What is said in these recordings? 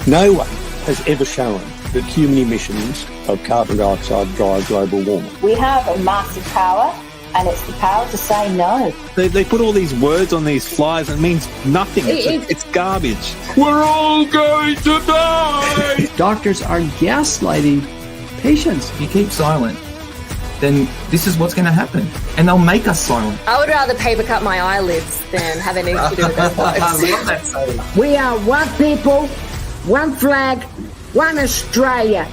No one has ever shown that human emissions of carbon dioxide drive global warming. We have a massive power, and it's the power to say no. They put all these words on these flyers and it means nothing. It's garbage. We're all going to die! Doctors are gaslighting patients. If you keep silent, then this is what's going to happen. And they'll make us silent. I would rather paper cut my eyelids than have anything to do with those words. I love that saying. We are one people, one flag, one Australia.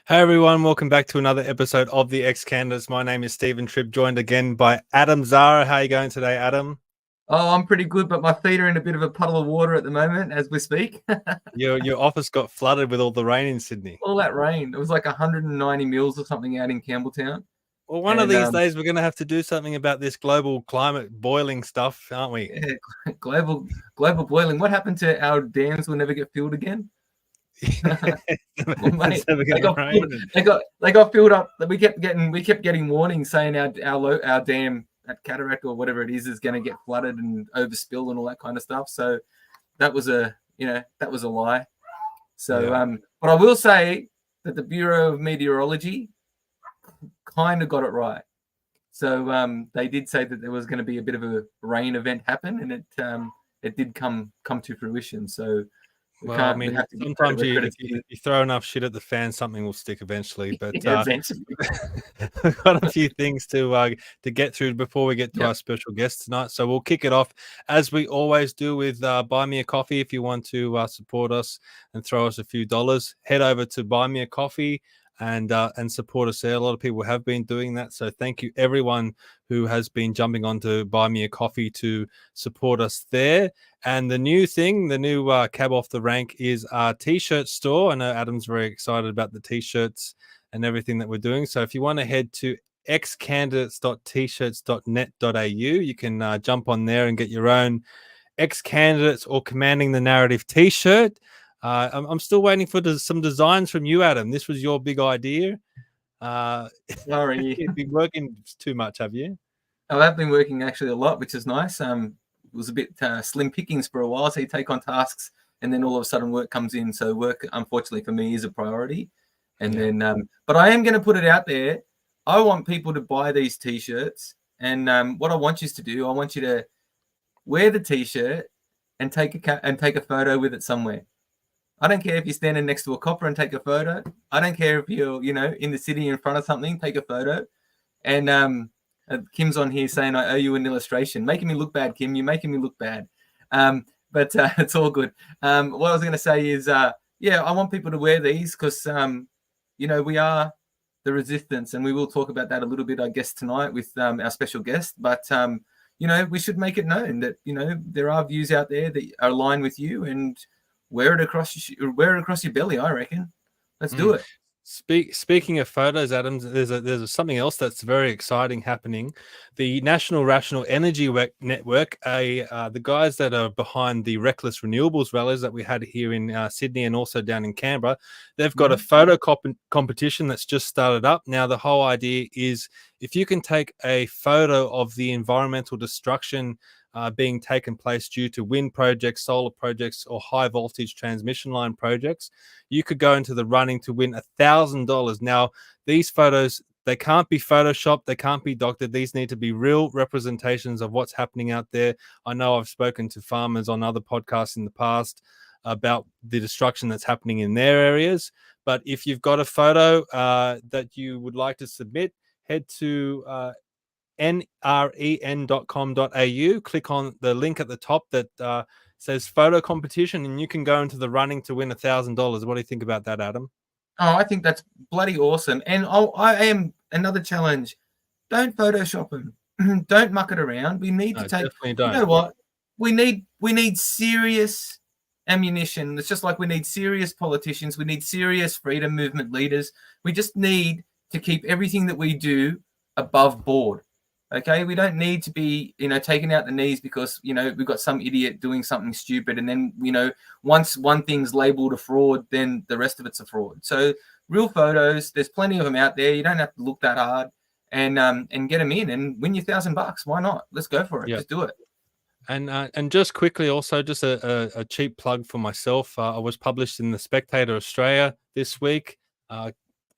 Hey everyone, welcome back to another episode of the XCandidates. My name is Stephen Tripp, joined again by Adam Zara. How are you going today, Adam? Oh, I'm pretty good, but my feet are in a bit of a puddle of water at the moment as we speak. Your office got flooded with all the rain in Sydney. All that rain. It was like 190 mils or something out in Campbelltown. Well, one of these days we're going to have to do something about this global climate boiling stuff, aren't we? Yeah, global boiling. What happened to our dams will never get filled again? Well, mate, they got filled up. We kept getting warnings saying our dam at Cataract or whatever it is going to get flooded and overspill and all that kind of stuff. So that was a lie. So yeah. But I will say that the Bureau of Meteorology kind of got it right. So they did say that there was going to be a bit of a rain event happen, and it did come to fruition. So sometimes if you throw enough shit at the fan, something will stick eventually. But eventually. we've got a few things to get through before we get to our special guest tonight. So we'll kick it off as we always do with Buy Me a Coffee. If you want to support us and throw us a few dollars, head over to Buy Me a Coffee and support us there. A lot of people have been doing that, so thank you everyone who has been jumping on to Buy Me a Coffee to support us there. And the new cab off the rank is our t-shirt store. I know Adam's very excited about the t-shirts and everything that we're doing, so if you want to head to xcandidates.tshirts.net.au, you can jump on there and get your own X-Candidates or Commanding the Narrative t-shirt. I'm still waiting for some designs from you, Adam. This was your big idea. Sorry. You've been working too much, have you? I have been working actually a lot, which is nice. It was a bit slim pickings for a while, so you take on tasks and then all of a sudden work comes in. So work, unfortunately for me, is a priority. And then, but I am going to put it out there. I want people to buy these T-shirts. And what I want you to do, I want you to wear the T-shirt and take a photo with it somewhere. I don't care if you're standing next to a copper and take a photo. I don't care if you're, in the city in front of something, take a photo. And Kim's on here saying, I owe you an illustration. Making me look bad, Kim. You're making me look bad. But it's all good. What I was going to say is, I want people to wear these because, we are the resistance. And we will talk about that a little bit, I guess, tonight with our special guest. But, we should make it known that, there are views out there that are aligned with you, and wear it across your belly, I reckon. Let's do it. Speaking of photos, Adam, there's something else that's very exciting happening. The National Rational Energy Network, the guys that are behind the Reckless Renewables rallies that we had here in Sydney and also down in Canberra, they've got a photo competition that's just started up. Now, the whole idea is if you can take a photo of the environmental destruction being taken place due to wind projects, solar projects, or high voltage transmission line projects, you could go into the running to win $1,000. Now, these photos, they can't be photoshopped, they can't be doctored. These need to be real representations of what's happening out there. I know I've spoken to farmers on other podcasts in the past about the destruction that's happening in their areas. But if you've got a photo that you would like to submit, head to nren.com.au, click on the link at the top that says photo competition, and you can go into the running to win $1,000. What do you think about that, Adam? Oh, I think that's bloody awesome. And I am another challenge. Don't Photoshop them. Don't muck it around. We need to take, definitely don't. You know what? We need serious ammunition. It's just like we need serious politicians. We need serious freedom movement leaders. We just need to keep everything that we do above board. Okay, we don't need to be, taking out the knees because, we've got some idiot doing something stupid. And then, once one thing's labeled a fraud, then the rest of it's a fraud. So real photos, there's plenty of them out there. You don't have to look that hard and get them in and win your $1,000. Why not? Let's go for it. Yep. Just do it. And just quickly, also just a cheap plug for myself. I was published in the Spectator Australia this week.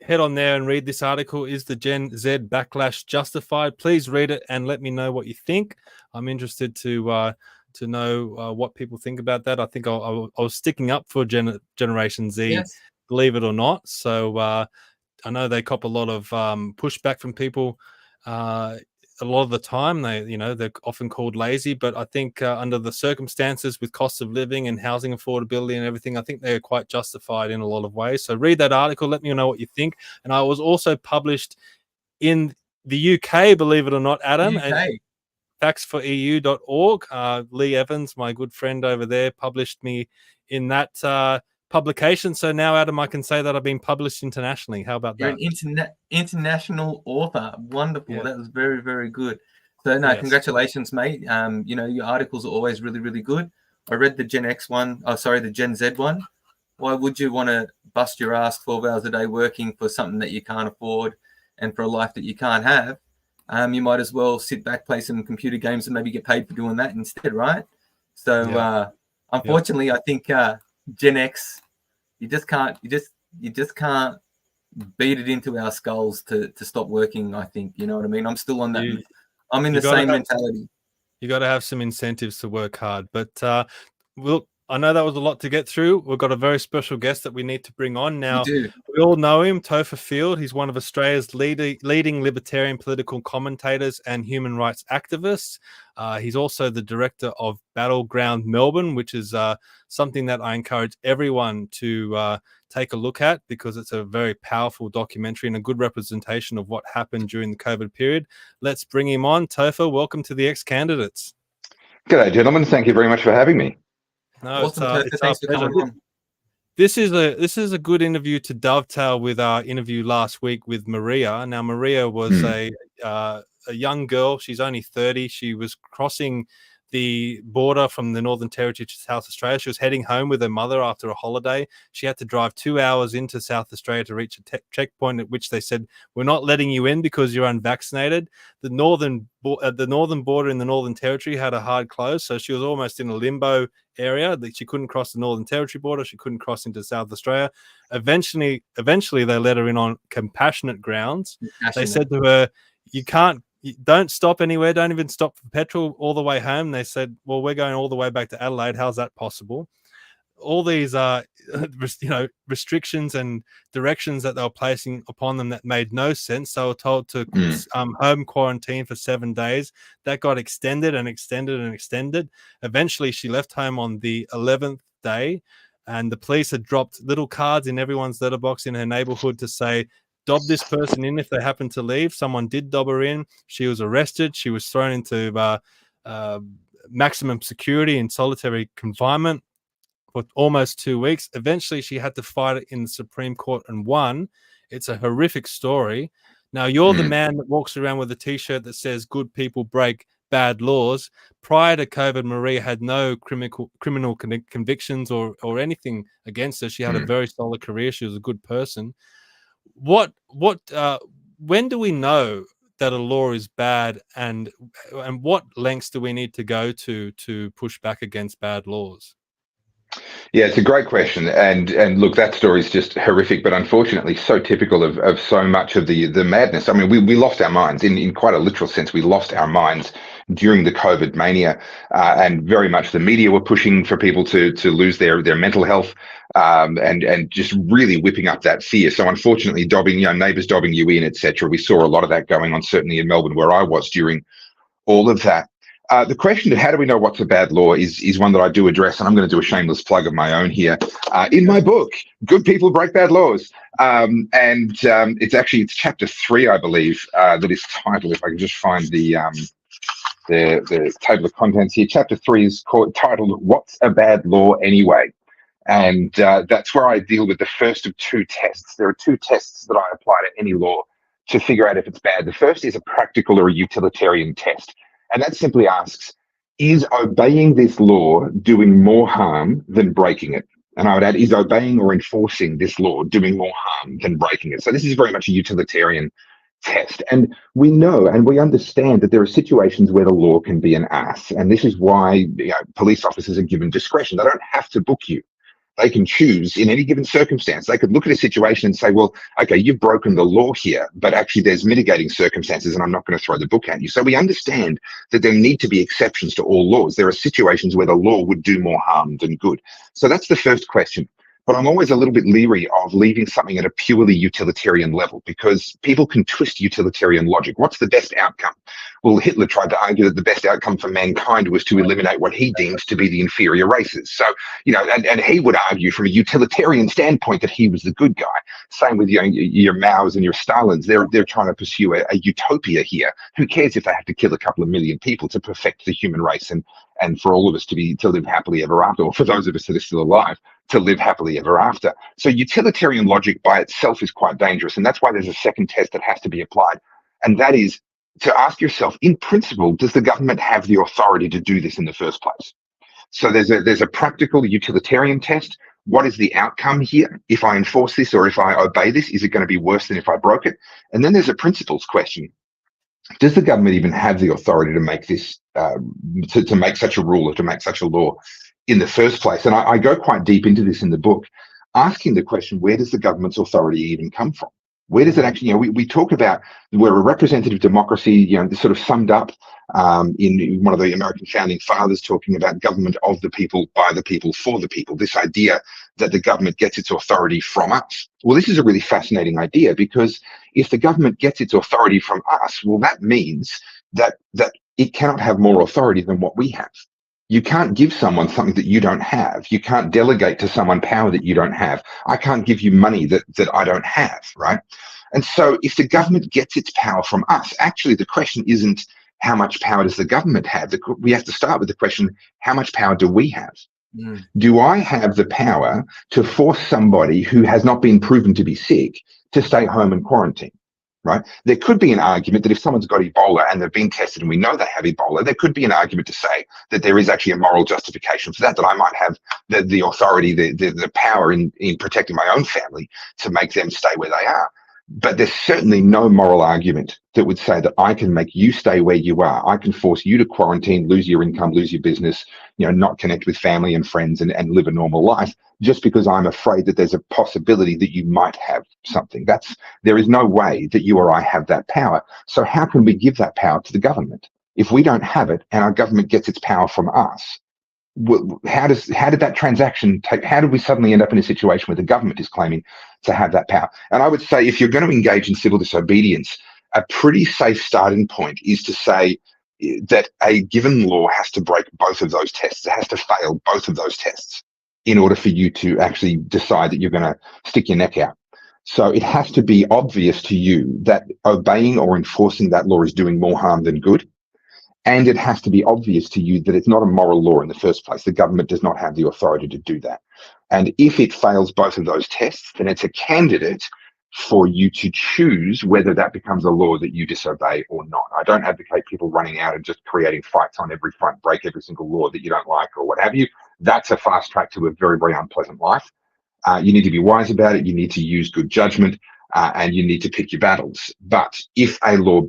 Head on there and read this article. Is the Gen Z backlash justified? Please read it and let me know what you think. I'm interested to know what people think about that. I think I was sticking up for Generation Z, Yes. believe it or not. So I know they cop a lot of pushback from people. A lot of the time, they're often called lazy, but I think under the circumstances with cost of living and housing affordability and everything, I think they're quite justified in a lot of ways. So read that article, let me know what you think. And I was also published in the UK, believe it or not, Adam, and factsforeu.org. Lee Evans, my good friend over there, published me in that publication. So now, Adam, I can say that I've been published internationally. How about You're that? an international author. Wonderful. Yeah. That was very, very good. So no, Yes. Congratulations, mate. Your articles are always really, really good. I read the the Gen Z one. Why would you want to bust your ass 12 hours a day working for something that you can't afford and for a life that you can't have? You might as well sit back, play some computer games, and maybe get paid for doing that instead, right? So unfortunately, I think Gen X, you just can't beat it into our skulls to stop working. I think, you know what I mean. I'm still on that. I'm in the same mentality. You got to have some incentives to work hard. But I know that was a lot to get through. We've got a very special guest that we need to bring on now. We all know him, Topher Field. He's one of Australia's leading libertarian political commentators and human rights activists. He's also the director of Battleground Melbourne, which is something that I encourage everyone to take a look at, because it's a very powerful documentary and a good representation of what happened during the COVID period. Let's bring him on. Topher, welcome to the XCandidates. G'day, gentlemen. Thank you very much for having me. No, Awesome, it's thanks our for pleasure. coming on. This is a good interview to dovetail with our interview last week with Maria. Now, Maria was a young girl. She's only 30. She was crossing the border from the Northern Territory to South Australia. She was heading home with her mother after a holiday. She had to drive 2 hours into South Australia to reach a checkpoint at which they said, "We're not letting you in because you're unvaccinated." The northern border in the Northern Territory had a hard close, so she was almost in a limbo area that she couldn't cross the Northern Territory border. She couldn't cross into South Australia. Eventually they let her in on compassionate grounds. They said to her, don't stop anywhere. Don't even stop for petrol all the way home. They said, well, we're going all the way back to Adelaide. How's that possible? All these restrictions and directions that they were placing upon them that made no sense. They were told to home quarantine for 7 days. That got extended and extended and extended. Eventually, she left home on the 11th day, and the police had dropped little cards in everyone's letterbox in her neighborhood to say, dob this person in if they happen to leave. Someone did dob her in. She was arrested. She was thrown into maximum security in solitary confinement for almost 2 weeks. Eventually, she had to fight it in the Supreme Court and won. It's a horrific story. Now, you're the man that walks around with a T-shirt that says good people break bad laws. Prior to COVID, Maria had no criminal convictions or anything against her. She had a very solid career. She was a good person. When do we know that a law is bad, and what lengths do we need to go to push back against bad laws? Yeah, it's a great question. And look, that story is just horrific, but unfortunately so typical of so much of the madness. I mean, we lost our minds in quite a literal sense. We lost our minds during the COVID mania, and very much the media were pushing for people to lose their mental health, and just really whipping up that fear. So unfortunately, neighbours dobbing you in, etc. We saw a lot of that going on, certainly in Melbourne, where I was during all of that. The question of how do we know what's a bad law is one that I do address, and I'm going to do a shameless plug of my own here. In my book, Good People Break Bad Laws, and it's chapter 3, I believe, that is titled, if I can just find the table of contents here. Chapter 3 is titled "What's a Bad Law Anyway?" And that's where I deal with the first of 2 tests. There are 2 tests that I apply to any law to figure out if it's bad. The first is a practical or a utilitarian test. And that simply asks, is obeying this law doing more harm than breaking it? And I would add, is obeying or enforcing this law doing more harm than breaking it? So this is very much a utilitarian test. And we know and we understand that there are situations where the law can be an ass. And this is why police officers are given discretion. They don't have to book you. They can choose in any given circumstance. They could look at a situation and say, well, okay, you've broken the law here, but actually there's mitigating circumstances and I'm not going to throw the book at you. So we understand that there need to be exceptions to all laws. There are situations where the law would do more harm than good. So that's the first question. But I'm always a little bit leery of leaving something at a purely utilitarian level because people can twist utilitarian logic. What's the best outcome? Well, Hitler tried to argue that the best outcome for mankind was to eliminate what he deems to be the inferior races. So, and he would argue from a utilitarian standpoint that he was the good guy. Same with your Maos and your Stalins. They're trying to pursue a utopia here. Who cares if they have to kill a couple of million people to perfect the human race and for all of us to live happily ever after, or for those of us that are still alive, to live happily ever after. So utilitarian logic by itself is quite dangerous. And that's why there's a second test that has to be applied. And that is to ask yourself, in principle, does the government have the authority to do this in the first place? So there's a practical utilitarian test. What is the outcome here? If I enforce this or if I obey this, is it going to be worse than if I broke it? And then there's a principles question. Does the government even have the authority to make this, to make such a rule or to make such a law in the first place? And I go quite deep into this in the book, asking the question, where does the government's authority even come from? Where does it actually, we talk about we're a representative democracy, this sort of summed up in one of the American founding fathers talking about government of the people, by the people, for the people, this idea that the government gets its authority from us. Well, this is a really fascinating idea because if the government gets its authority from us, well, that means that it cannot have more authority than what we have. You can't give someone something that you don't have. You can't delegate to someone power that you don't have. I can't give you money that I don't have, right? And so if the government gets its power from us, actually the question isn't how much power does the government have? We have to start with the question, how much power do we have? Do I have the power to force somebody who has not been proven to be sick to stay home and quarantine? Right? There could be an argument that if someone's got Ebola and they've been tested and we know they have Ebola, there could be an argument to say that there is actually a moral justification for that I might have the authority, the power in protecting my own family to make them stay where they are. But there's certainly no moral argument that would say that I can make you stay where you are. I can force you to quarantine, lose your income, lose your business, not connect with family and friends and live a normal life just because I'm afraid that there's a possibility that you might have something. There is no way that you or I have that power. So how can we give that power to the government? If we don't have it and our government gets its power from us, how did that transaction take? How did we suddenly end up in a situation where the government is claiming to have that power? And I would say if you're going to engage in civil disobedience, a pretty safe starting point is to say that a given law has to break both of those tests. It has to fail both of those tests in order for you to actually decide that you're going to stick your neck out. So it has to be obvious to you that obeying or enforcing that law is doing more harm than good. And it has to be obvious to you that it's not a moral law in the first place. The government does not have the authority to do that. And if it fails both of those tests, then it's a candidate for you to choose whether that becomes a law that you disobey or not. I don't advocate people running out and just creating fights on every front, break every single law that you don't like or what have you. That's a fast track to a very, very unpleasant life. You need to be wise about it. You need to use good judgment. And you need to pick your battles. But if a law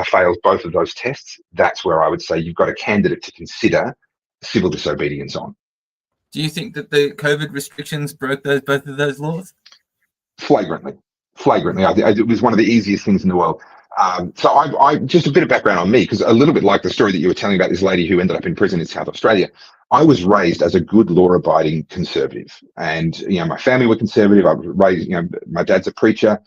fails both of those tests, that's where I would say you've got a candidate to consider civil disobedience on. Do you think that the COVID restrictions broke both of those laws? Flagrantly. It was one of the easiest things in the world. So I just a bit of background on me, because a little bit like the story that you were telling about this lady who ended up in prison in South Australia. I was raised as a good law-abiding conservative, and my family were conservative. I was raised, my dad's a preacher,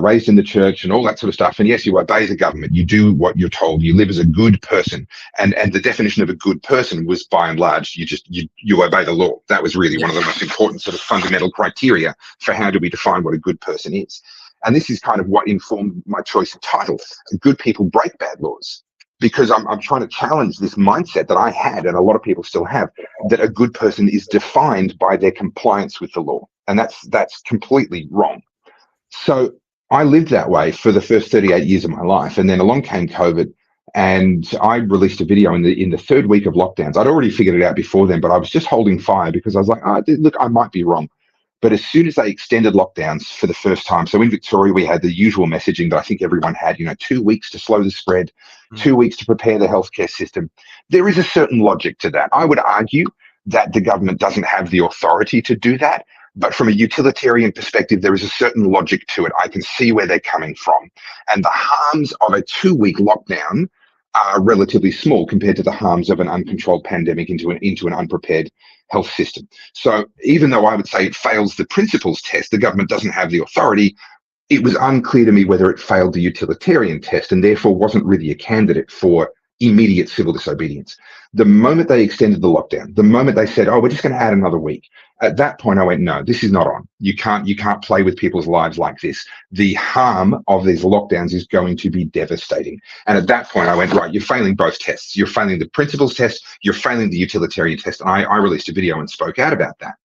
raised in the church, and all that sort of stuff. And yes, you obey the government. You do what you're told. You live as a good person, and the definition of a good person was, by and large, you obey the law. That was really one of the most important sort of fundamental criteria for how do we define what a good person is. And this is kind of what informed my choice of title. Good people break bad laws. Because I'm trying to challenge this mindset that I had, and a lot of people still have, that a good person is defined by their compliance with the law. And that's completely wrong. So I lived that way for the first 38 years of my life. And then along came COVID, and I released a video in the third week of lockdowns. I'd already figured it out before then, but I was just holding fire because I was like, look, I might be wrong. But as soon as they extended lockdowns for the first time, so in Victoria, we had the usual messaging that I think everyone had, 2 weeks to slow the spread, 2 weeks to prepare the healthcare system. There is a certain logic to that. I would argue that the government doesn't have the authority to do that. But from a utilitarian perspective, there is a certain logic to it. I can see where they're coming from. And the harms of a 2-week lockdown are relatively small compared to the harms of an uncontrolled pandemic into an unprepared health system. So even though I would say it fails the principles test, the government doesn't have the authority. It was unclear to me whether it failed the utilitarian test and therefore wasn't really a candidate for immediate civil disobedience. The moment they extended the lockdown, the moment they said, we're just going to add another week, at that point I went, no, this is not on. You can't play with people's lives like this. The harm of these lockdowns is going to be devastating. And at that point I went, right, you're failing both tests. You're failing the principles test, you're failing the utilitarian test. And I released a video and spoke out about that.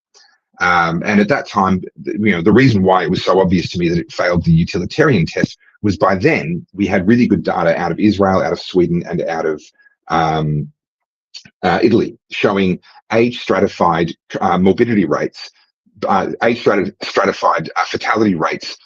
And at that time, the reason why it was so obvious to me that it failed the utilitarian test was by then we had really good data out of Israel, out of Sweden, and out of Italy, showing age-stratified morbidity rates, age-stratified fatality rates,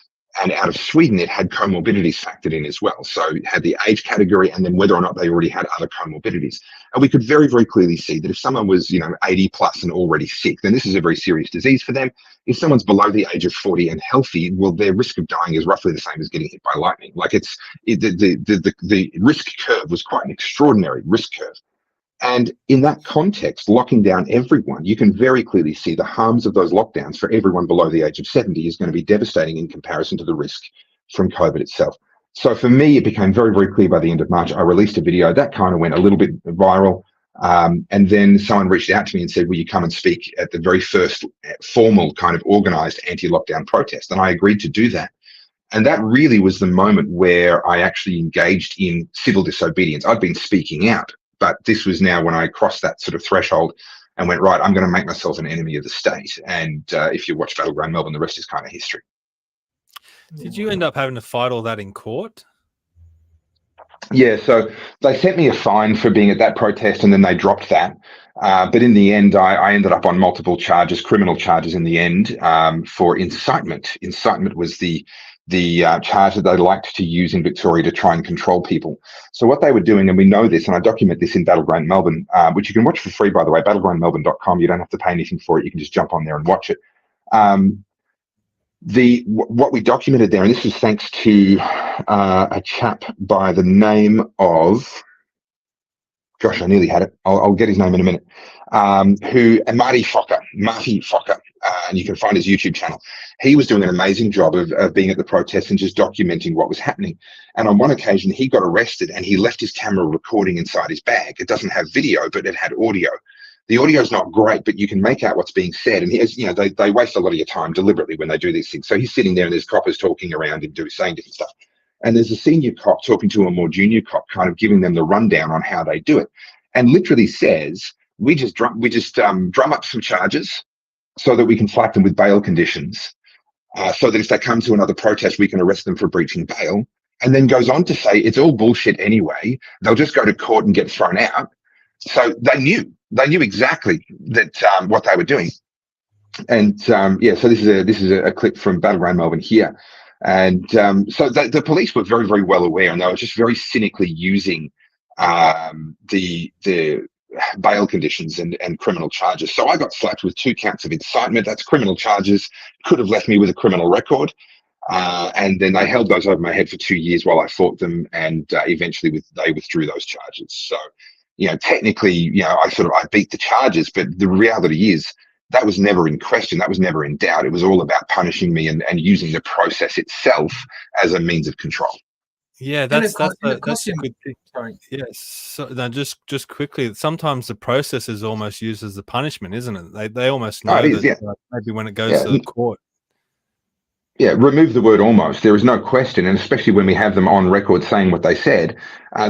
and out of Sweden it had comorbidities factored in as well. So it had the age category and then whether or not they already had other comorbidities. And we could very, very clearly see that if someone was 80 plus and already sick, then this is a very serious disease for them. If someone's below the age of 40 and healthy, well, their risk of dying is roughly the same as getting hit by lightning. Like the risk curve was quite an extraordinary risk curve. And in that context, locking down everyone, you can very clearly see the harms of those lockdowns for everyone below the age of 70 is going to be devastating in comparison to the risk from COVID itself. So for me, it became very, very clear by the end of March. I released a video that kind of went a little bit viral. And then someone reached out to me and said, will you come and speak at the very first formal kind of organized anti-lockdown protest? And I agreed to do that. And that really was the moment where I actually engaged in civil disobedience. I'd been speaking out, but this was now when I crossed that sort of threshold and went, right, I'm going to make myself an enemy of the state. And if you watch Battleground Melbourne, the rest is kind of history. Did you end up having to fight all that in court? Yeah, so they sent me a fine for being at that protest and then they dropped that. But in the end, I ended up on multiple charges, criminal charges in the end, for incitement. Incitement was the charge that they liked to use in Victoria to try and control people. So what they were doing, and we know this, and I document this in Battleground Melbourne, which you can watch for free, by the way, battlegroundmelbourne.com. You don't have to pay anything for it. You can just jump on there and watch it. What we documented there, and this is thanks to a chap by the name of, gosh, I nearly had it. I'll get his name in a minute. Marty Fokker, and you can find his YouTube channel. He was doing an amazing job of being at the protest and just documenting what was happening. And on one occasion, he got arrested and he left his camera recording inside his bag. It doesn't have video, but it had audio. The audio is not great, but you can make out what's being said. And he has, they waste a lot of your time deliberately when they do these things. So he's sitting there and there's coppers talking around and saying different stuff. And there's a senior cop talking to a more junior cop, kind of giving them the rundown on how they do it. And literally says, we just drum up some charges so that we can flag them with bail conditions, so that if they come to another protest, we can arrest them for breaching bail. And then goes on to say it's all bullshit anyway. They'll just go to court and get thrown out. So they knew exactly that what they were doing. And so this is a clip from Battleground Melbourne here. And so the police were very, very well aware, and they were just very cynically using the bail conditions and criminal charges. So I got slapped with 2 counts of incitement. That's criminal charges, could have left me with a criminal record. And then they held those over my head for 2 years while I fought them, and eventually they withdrew those charges. So, technically, I beat the charges, but the reality is that was never in question. That was never in doubt. It was all about punishing me and using the process itself as a means of control. Yeah, that's a good thing. Sorry. Yes. So now just quickly, sometimes the process is almost used as a punishment, isn't it? They almost know that maybe when it goes to the court. Yeah, remove the word almost. There is no question, and especially when we have them on record saying what they said,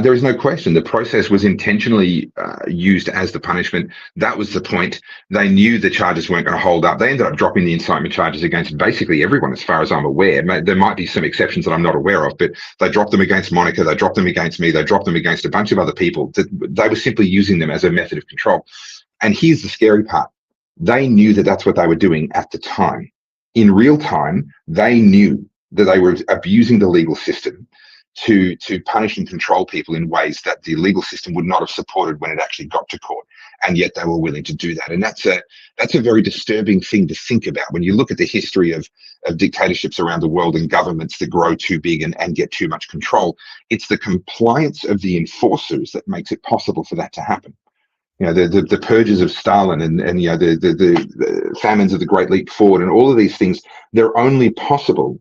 there is no question. The process was intentionally used as the punishment. That was the point. They knew the charges weren't going to hold up. They ended up dropping the incitement charges against basically everyone, as far as I'm aware. There might be some exceptions that I'm not aware of, but they dropped them against Monica. They dropped them against me. They dropped them against a bunch of other people. They were simply using them as a method of control. And here's the scary part. They knew that that's what they were doing at the time. in real time, they knew that they were abusing the legal system to punish and control people in ways that the legal system would not have supported when it actually got to court, and yet they were willing to do that. And that's a very disturbing thing to think about when you look at the history of dictatorships around the world and governments that grow too big and get too much control. It's the compliance of the enforcers that makes it possible for that to happen. You know, the purges of Stalin and you know the famines of the Great Leap Forward and all of these things, they're only possible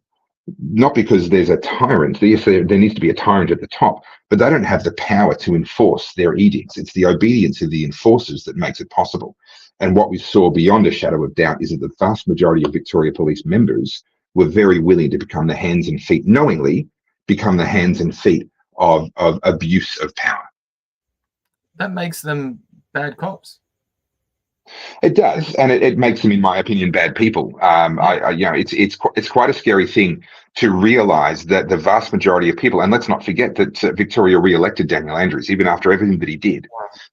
not because there's a tyrant. Yes, there needs to be a tyrant at the top, but they don't have the power to enforce their edicts. It's the obedience of the enforcers that makes it possible. And what we saw beyond a shadow of doubt is that the vast majority of Victoria Police members were very willing to become the hands and feet, knowingly become the hands and feet of abuse of power. That makes them bad cops. It does, and it makes them, in my opinion, bad people. You know, it's quite a scary thing to realise that the vast majority of people, and let's not forget that Victoria re-elected Daniel Andrews, even after everything that he did.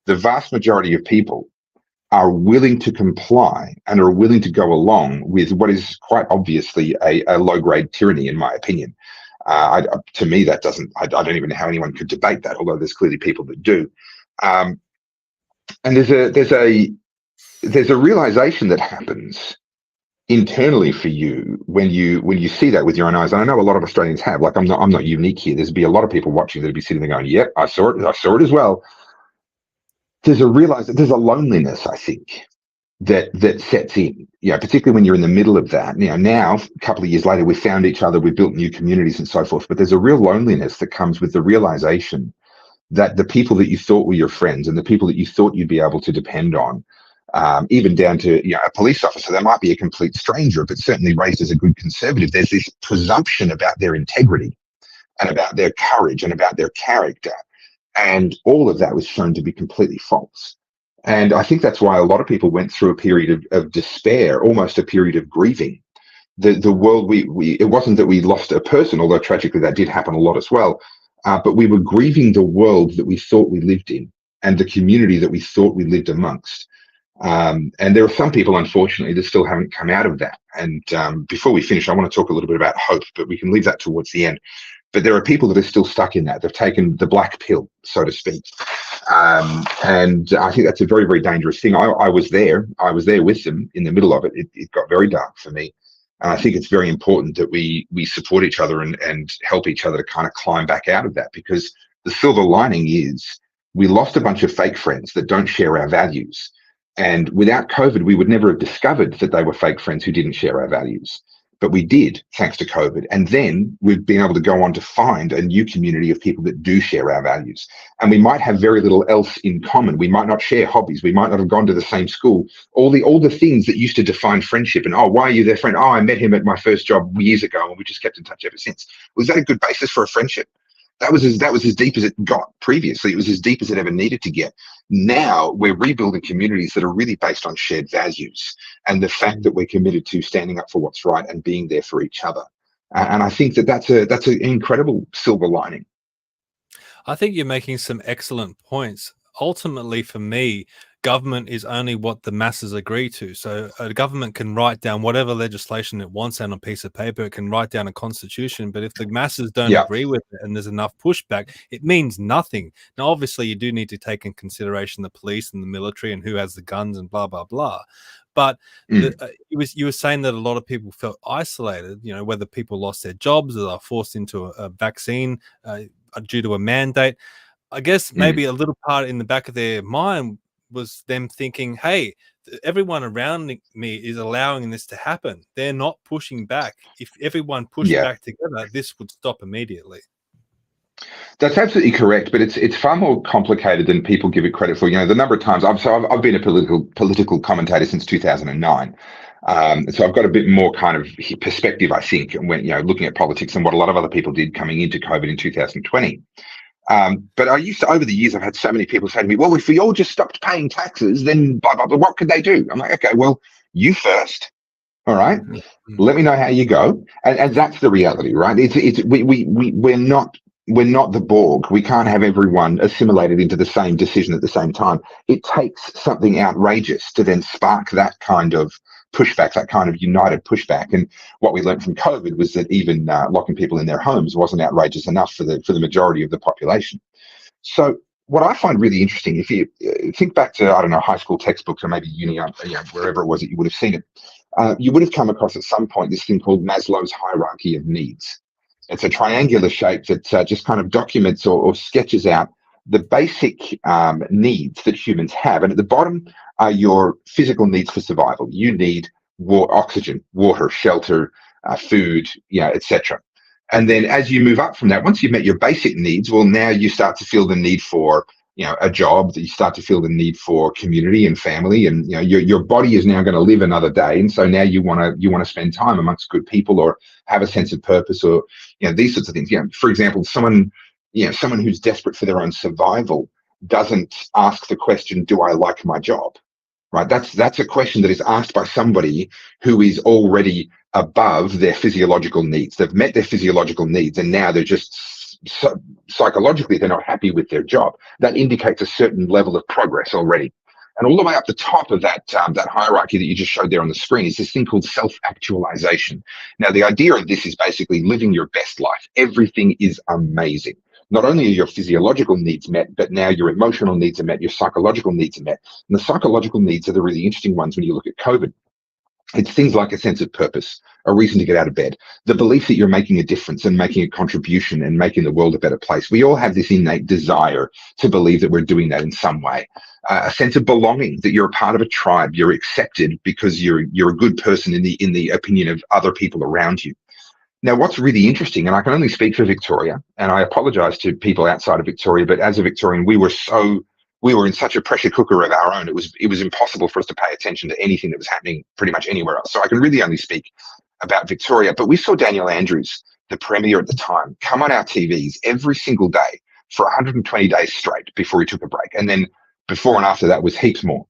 The vast majority of people are willing to comply and are willing to go along with what is quite obviously a low-grade tyranny, in my opinion. To me, that doesn't. I don't even know how anyone could debate that, although there's clearly people that do. And there's a realization that happens internally for you when you see that with your own eyes. And I know a lot of Australians have. Like I'm not unique here. There's be a lot of people watching that'll be sitting there going, "Yep, I saw it as well." There's a loneliness, I think, that sets in. You know, particularly when you're in the middle of that. You know, now a couple of years later, we've found each other, we've built new communities and so forth. But there's a real loneliness that comes with the realization that the people that you thought were your friends and the people that you thought you'd be able to depend on, even down to a police officer, they might be a complete stranger, but certainly raised as a good conservative. There's this presumption about their integrity and about their courage and about their character. And all of that was shown to be completely false. And I think that's why a lot of people went through a period of despair, almost a period of grieving. The world, it wasn't that we lost a person, although tragically that did happen a lot as well. But we were grieving the world that we thought we lived in and the community that we thought we lived amongst. And there are some people, unfortunately, that still haven't come out of that. And before we finish, I want to talk a little bit about hope, but we can leave that towards the end. But there are people that are still stuck in that. They've taken the black pill, so to speak. And I think that's a very, very dangerous thing. I was there with them in the middle of it. It got very dark for me. And I think it's very important that we support each other and help each other to kind of climb back out of that, because the silver lining is we lost a bunch of fake friends that don't share our values. And without COVID, we would never have discovered that they were fake friends who didn't share our values. But we did, thanks to COVID. And then we've been able to go on to find a new community of people that do share our values. And we might have very little else in common. We might not share hobbies. We might not have gone to the same school. All the things that used to define friendship. And, why are you their friend? I met him at my first job years ago and we just kept in touch ever since. Was that a good basis for a friendship? That was as deep as it got previously. It was as deep as it ever needed to get. Now we're rebuilding communities that are really based on shared values and the fact that we're committed to standing up for what's right and being there for each other. And I think that's an incredible silver lining. I think you're making some excellent points. Ultimately, for me, government is only what the masses agree to. So a government can write down whatever legislation it wants on a piece of paper. It can write down a constitution, but if the masses don't agree with it and there's enough pushback, it means nothing. Now, obviously, you do need to take in consideration the police and the military and who has the guns and blah, blah, blah. But you were saying that a lot of people felt isolated, whether people lost their jobs or they're forced into a vaccine due to a mandate. I guess maybe a little part in the back of their mind was them thinking, hey, everyone around me is allowing this to happen. They're not pushing back. If everyone pushed back together, this would stop immediately. That's absolutely correct, but it's far more complicated than people give it credit for. The number of times I've been a political commentator since 2009. So I've got a bit more kind of perspective, I think, when looking at politics and what a lot of other people did coming into COVID in 2020. But I used to, over the years, I've had so many people say to me, well, if we all just stopped paying taxes, then blah, blah, blah, what could they do? I'm like, okay, well, you first. All right. Let me know how you go. And that's the reality, right? We're not the Borg. We can't have everyone assimilated into the same decision at the same time. It takes something outrageous to then spark that kind of pushback, that kind of united pushback. And what we learned from COVID was that even locking people in their homes wasn't outrageous enough for the majority of the population. So what I find really interesting, if you think back to, I don't know, high school textbooks or maybe uni, wherever it was that you would have seen it, you would have come across at some point this thing called Maslow's hierarchy of needs. It's a triangular shape that just kind of documents or sketches out the basic needs that humans have. And at the bottom are your physical needs for survival. You need oxygen, water, shelter, food, etc. And then as you move up from that, once you've met your basic needs, well, now you start to feel the need for, a job, that you start to feel the need for community and family, and your body is now going to live another day, and so now you want to spend time amongst good people or have a sense of purpose, or these sorts of things. For example, someone who's desperate for their own survival doesn't ask the question, do I like my job? Right? That's a question that is asked by somebody who is already above their physiological needs. They've met their physiological needs, and now they're just psychologically they're not happy with their job. That indicates a certain level of progress already. And all the way up the top of that hierarchy that you just showed there on the screen is this thing called self-actualization. Now, the idea of this is basically living your best life. Everything is amazing. Not only are your physiological needs met, but now your emotional needs are met, your psychological needs are met. And the psychological needs are the really interesting ones when you look at COVID. It's things like a sense of purpose, a reason to get out of bed, the belief that you're making a difference and making a contribution and making the world a better place. We all have this innate desire to believe that we're doing that in some way. A sense of belonging, that you're a part of a tribe, you're accepted because you're a good person in the opinion of other people around you. Now, what's really interesting, and I can only speak for Victoria, and I apologize to people outside of Victoria, but as a Victorian, we were in such a pressure cooker of our own. It was impossible for us to pay attention to anything that was happening pretty much anywhere else. So I can really only speak about Victoria. But we saw Daniel Andrews, the Premier at the time, come on our TVs every single day for 120 days straight before he took a break. And then before and after that was heaps more.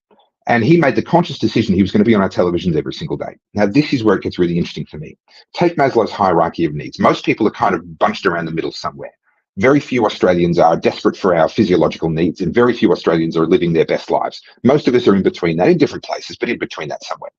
And he made the conscious decision he was going to be on our televisions every single day. Now, this is where it gets really interesting for me. Take Maslow's hierarchy of needs. Most people are kind of bunched around the middle somewhere. Very few Australians are desperate for our physiological needs, and very few Australians are living their best lives. Most of us are in between that, in different places, but in between that somewhere.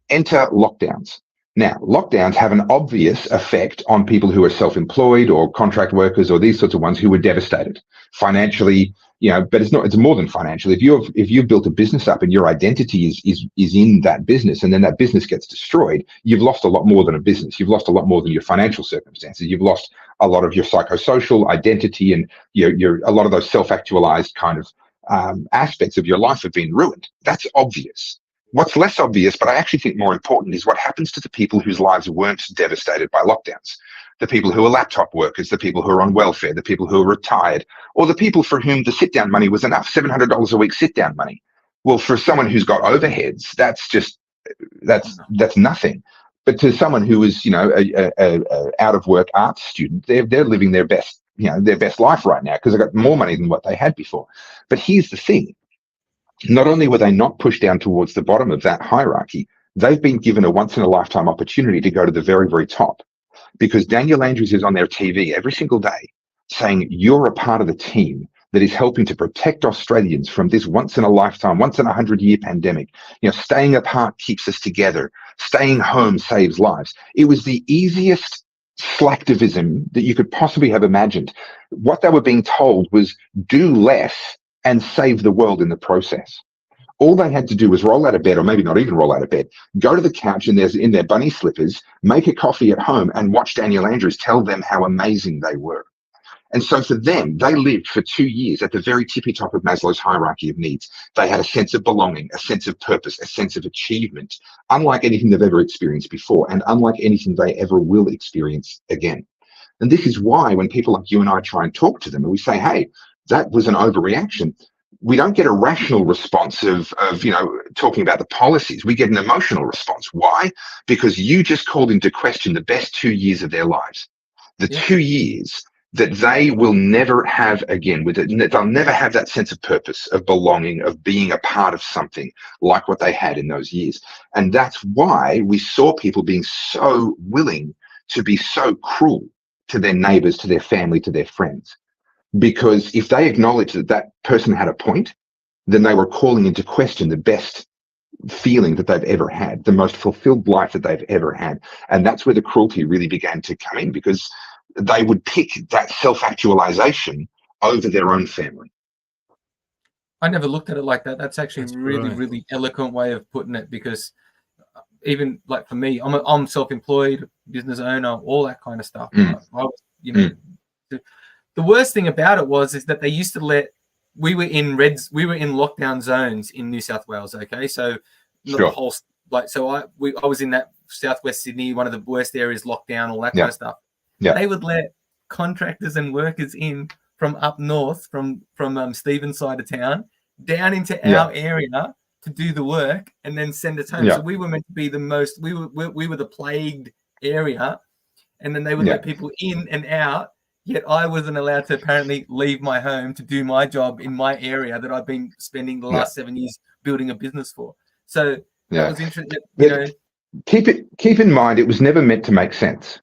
Enter lockdowns. Now, lockdowns have an obvious effect on people who are self-employed or contract workers or these sorts of ones who were devastated financially, but it's more than financial. If you've built a business up and your identity is in that business, and then that business gets destroyed, you've lost a lot more than a business. You've lost a lot more than your financial circumstances. You've lost a lot of your psychosocial identity, and a lot of those self-actualized kind of aspects of your life have been ruined. That's obvious. What's less obvious, but I actually think more important, is what happens to the people whose lives weren't devastated by lockdowns. The people who are laptop workers, the people who are on welfare, the people who are retired, or the people for whom the sit-down money was enough, $700 a week sit-down money. Well, for someone who's got overheads, that's nothing. But to someone who is, a out of work arts student, they're living their best life right now because they've got more money than what they had before. But here's the thing. Not only were they not pushed down towards the bottom of that hierarchy, they've been given a once-in-a-lifetime opportunity to go to the very, very top. Because Daniel Andrews is on their TV every single day saying, you're a part of the team that is helping to protect Australians from this once-in-a-lifetime, once-in-a-100-year pandemic. Staying apart keeps us together. Staying home saves lives. It was the easiest slacktivism that you could possibly have imagined. What they were being told was do less and save the world in the process. All they had to do was roll out of bed, or maybe not even roll out of bed, go to the couch in their bunny slippers, make a coffee at home, and watch Daniel Andrews tell them how amazing they were. And so for them, they lived for 2 years at the very tippy top of Maslow's hierarchy of needs. They had a sense of belonging, a sense of purpose, a sense of achievement, unlike anything they've ever experienced before, and unlike anything they ever will experience again. And this is why when people like you and I try and talk to them, and we say, hey, that was an overreaction, we don't get a rational response of talking about the policies. We get an emotional response. Why? Because you just called into question the best 2 years of their lives. The 2 years that they will never have again. They'll never have that sense of purpose, of belonging, of being a part of something like what they had in those years. And that's why we saw people being so willing to be so cruel to their neighbors, to their family, to their friends. Because if they acknowledged that that person had a point, then they were calling into question the best feeling that they've ever had, the most fulfilled life that they've ever had. And that's where the cruelty really began to come in, because they would pick that self-actualization over their own family. I never looked at it like that. That's actually really eloquent way of putting it, because even like for me, I'm self-employed, business owner, all that kind of stuff. I was, the worst thing about it is that they used to we were in lockdown zones in New South Wales. Okay, so not the whole, like, so I was in that southwest Sydney, one of the worst areas, lockdown, all that kind of stuff. Yeah, they would let contractors and workers in from up north, from Stevens side of town, down into our area to do the work, and then send us home. So we were meant to be we were the plagued area, and then they would let people in and out. Yet I wasn't allowed to apparently leave my home to do my job in my area that I've been spending the last 7 years building a business for. So that was interesting. Keep in mind, it was never meant to make sense.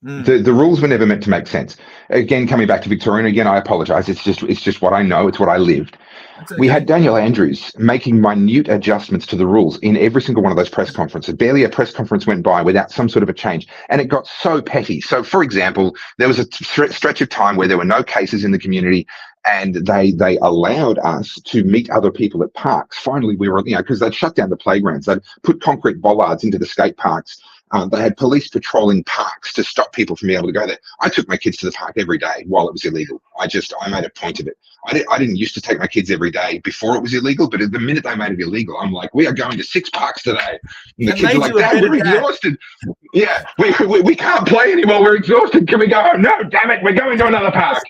The rules were never meant to make sense. Again, coming back to Victorian, again, I apologize. It's just what I know. It's what I lived. Okay. We had Daniel Andrews making minute adjustments to the rules in every single one of those press conferences. Barely a press conference went by without some sort of a change. And it got so petty. So, for example, there was a stretch of time where there were no cases in the community, and they allowed us to meet other people at parks. Finally, we were, because they'd shut down the playgrounds. They'd put concrete bollards into the skate parks. They had police patrolling parks to stop people from being able to go there. I took my kids to the park every day while it was illegal. I made a point of it. I didn't used to take my kids every day before it was illegal, but the minute they made it illegal, I'm like, we are going to 6 parks today. And the kids are like, Dad, we're exhausted. Yeah, we can't play anymore. We're exhausted. Can we go home? No, damn it, we're going to another park.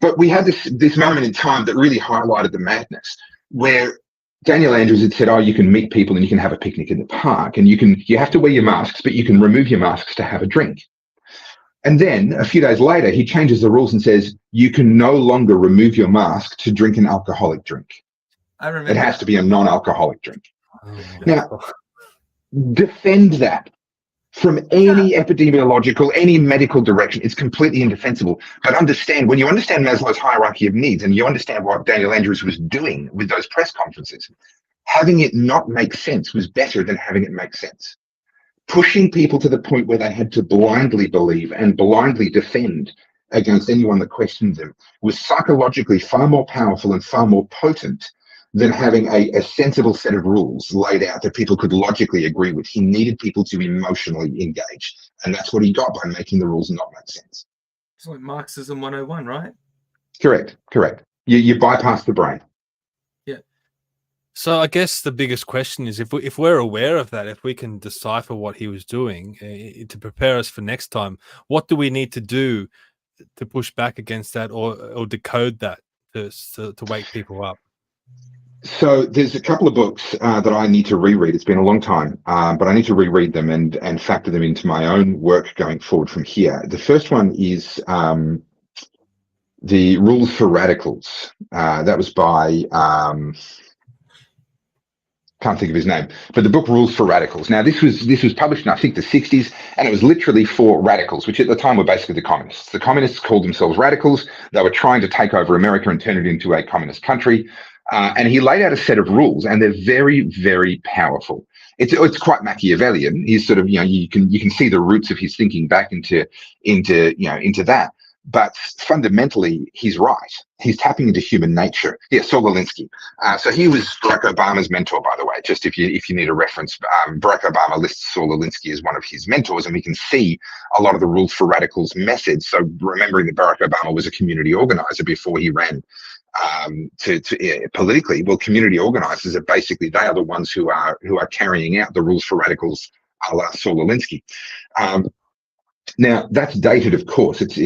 But we had this moment in time that really highlighted the madness, where Daniel Andrews had said, you can meet people and you can have a picnic in the park, and you have to wear your masks, but you can remove your masks to have a drink. And then a few days later, he changes the rules and says, you can no longer remove your mask to drink an alcoholic drink. I remember. It has to be a non-alcoholic drink. Now, defend that from any epidemiological, any medical direction. It's completely indefensible. But when you understand Maslow's hierarchy of needs, and you understand what Daniel Andrews was doing with those press conferences, having it not make sense was better than having it make sense. Pushing people to the point where they had to blindly believe and blindly defend against anyone that questioned them was psychologically far more powerful and far more potent than having a sensible set of rules laid out that people could logically agree with. He needed people to emotionally engage, and that's what he got by making the rules not make sense. It's like Marxism 101, right? Correct. You bypass the brain. Yeah. So I guess the biggest question is, if we're aware of that, if we can decipher what he was doing to prepare us for next time, what do we need to do to push back against that, or decode that to wake people up? So there's a couple of books that I need to reread. It's been a long time, but I need to reread them and factor them into my own work going forward from here. The first one is The Rules for Radicals. That was by, can't think of his name, but the book Rules for Radicals. Now, this was published in, I think, the 60s, and it was literally for radicals, which at the time were basically the communists. The communists called themselves radicals. They were trying to take over America and turn it into a communist country. And he laid out a set of rules, and they're very, very powerful. It's quite Machiavellian. He's sort of, you can see the roots of his thinking back into that. But fundamentally, he's right. He's tapping into human nature. Yeah, Saul Alinsky. So he was Barack Obama's mentor, by the way. Just if you need a reference, Barack Obama lists Saul Alinsky as one of his mentors, and we can see a lot of the Rules for Radicals methods. So remembering that Barack Obama was a community organizer before he ran politically. Well, community organizers are basically, they are the ones who are carrying out the Rules for Radicals a la Saul Alinsky. Now that's dated, of course. It's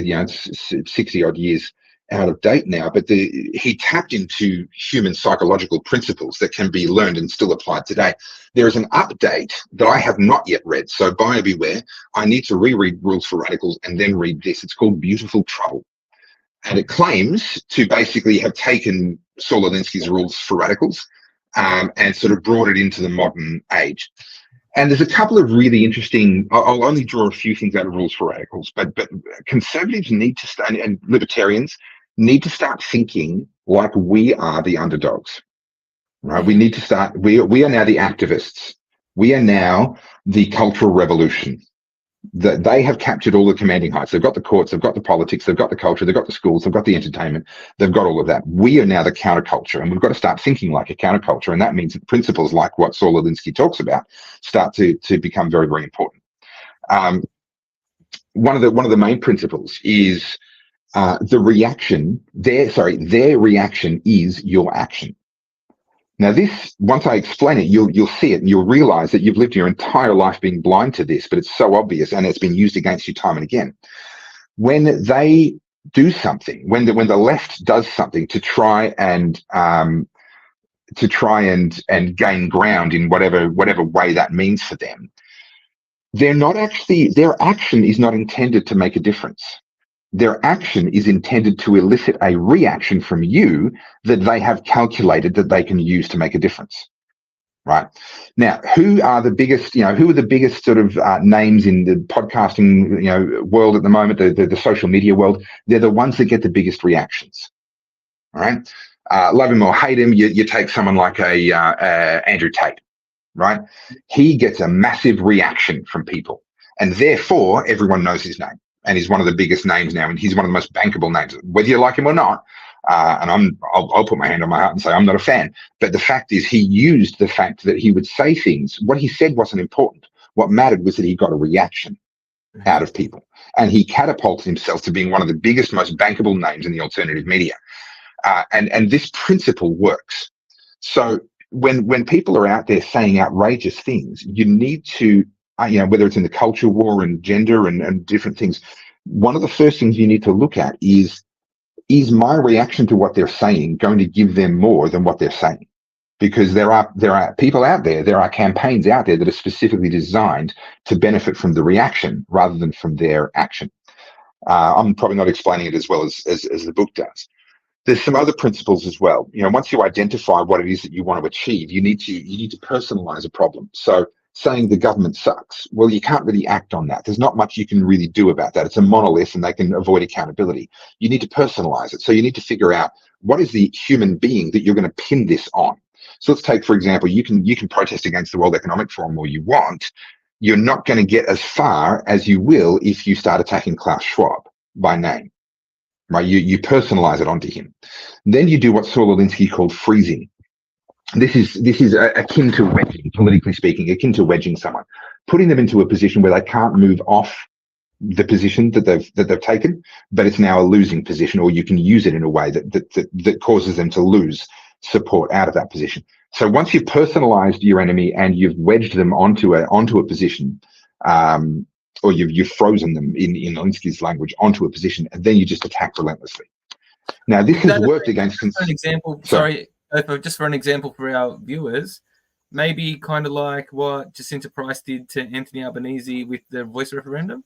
60 odd years out of date now, but he tapped into human psychological principles that can be learned and still applied today. There is an update that I have not yet read, so buyer beware. I need to reread Rules for Radicals and then read this. It's called Beautiful Trouble. And it claims to basically have taken Saul Alinsky's Rules for Radicals and sort of brought it into the modern age. And there's a couple of really interesting, I'll only draw a few things out of Rules for Radicals, but conservatives need to stay, and libertarians need to start thinking like we are the underdogs. Right? We need to start. We are now the activists. We are now the cultural revolution. That they have captured all the commanding heights. They've got the courts, they've got the politics, they've got the culture, they've got the schools, they've got the entertainment, they've got all of that. We are now the counterculture, and we've got to start thinking like a counterculture, and that means that principles like what Saul Alinsky talks about start to become very, very important. One of the main principles is the reaction. Their reaction is your action. Now, this, once I explain it, you'll see it and you'll realize that you've lived your entire life being blind to this, but it's so obvious and it's been used against you time and again. When they do something, when the left does something to try and gain ground in whatever way that means for them, their action is not intended to make a difference. Their action is intended to elicit a reaction from you that they have calculated that they can use to make a difference. Right now, who are the biggest? Who are the biggest sort of names in the podcasting world at the moment? The social media world. They're the ones that get the biggest reactions. All right, love him or hate him. You take someone like Andrew Tate. Right, he gets a massive reaction from people, and therefore everyone knows his name. And he's one of the biggest names now, and he's one of the most bankable names, whether you like him or not. And I'll put my hand on my heart and say I'm not a fan. But the fact is, he used the fact that he would say things. What he said wasn't important. What mattered was that he got a reaction out of people, and he catapulted himself to being one of the biggest, most bankable names in the alternative media. And this principle works. So when people are out there saying outrageous things, you need to. Whether it's in the culture war and gender and different things, one of the first things you need to look at is my reaction to what they're saying going to give them more than what they're saying? Because there are people out there, there are campaigns out there that are specifically designed to benefit from the reaction rather than from their action. I'm probably not explaining it as well as the book does. There's some other principles as well. Once you identify what it is that you want to achieve, you need to personalize a problem. So saying the government sucks, well, you can't really act on that. There's not much you can really do about that. It's a monolith and they can avoid accountability. You need to personalize it. So you need to figure out what is the human being that you're going to pin this on. So let's take, for example, you can protest against the World Economic Forum all you want. You're not going to get as far as you will if you start attacking Klaus Schwab by name. Right? You personalize it onto him. Then you do what Saul Alinsky called freezing. This is akin to wedging, politically speaking, akin to wedging someone, putting them into a position where they can't move off the position that they've taken, but it's now a losing position, or you can use it in a way that causes them to lose support out of that position. So once you've personalized your enemy and you've wedged them onto a position, or you've frozen them in Alinsky's language onto a position, and then you just attack relentlessly. Now this has worked against. For an example, sorry. Just for an example for our viewers, maybe kind of like what Jacinta Price did to Anthony Albanese with the voice referendum?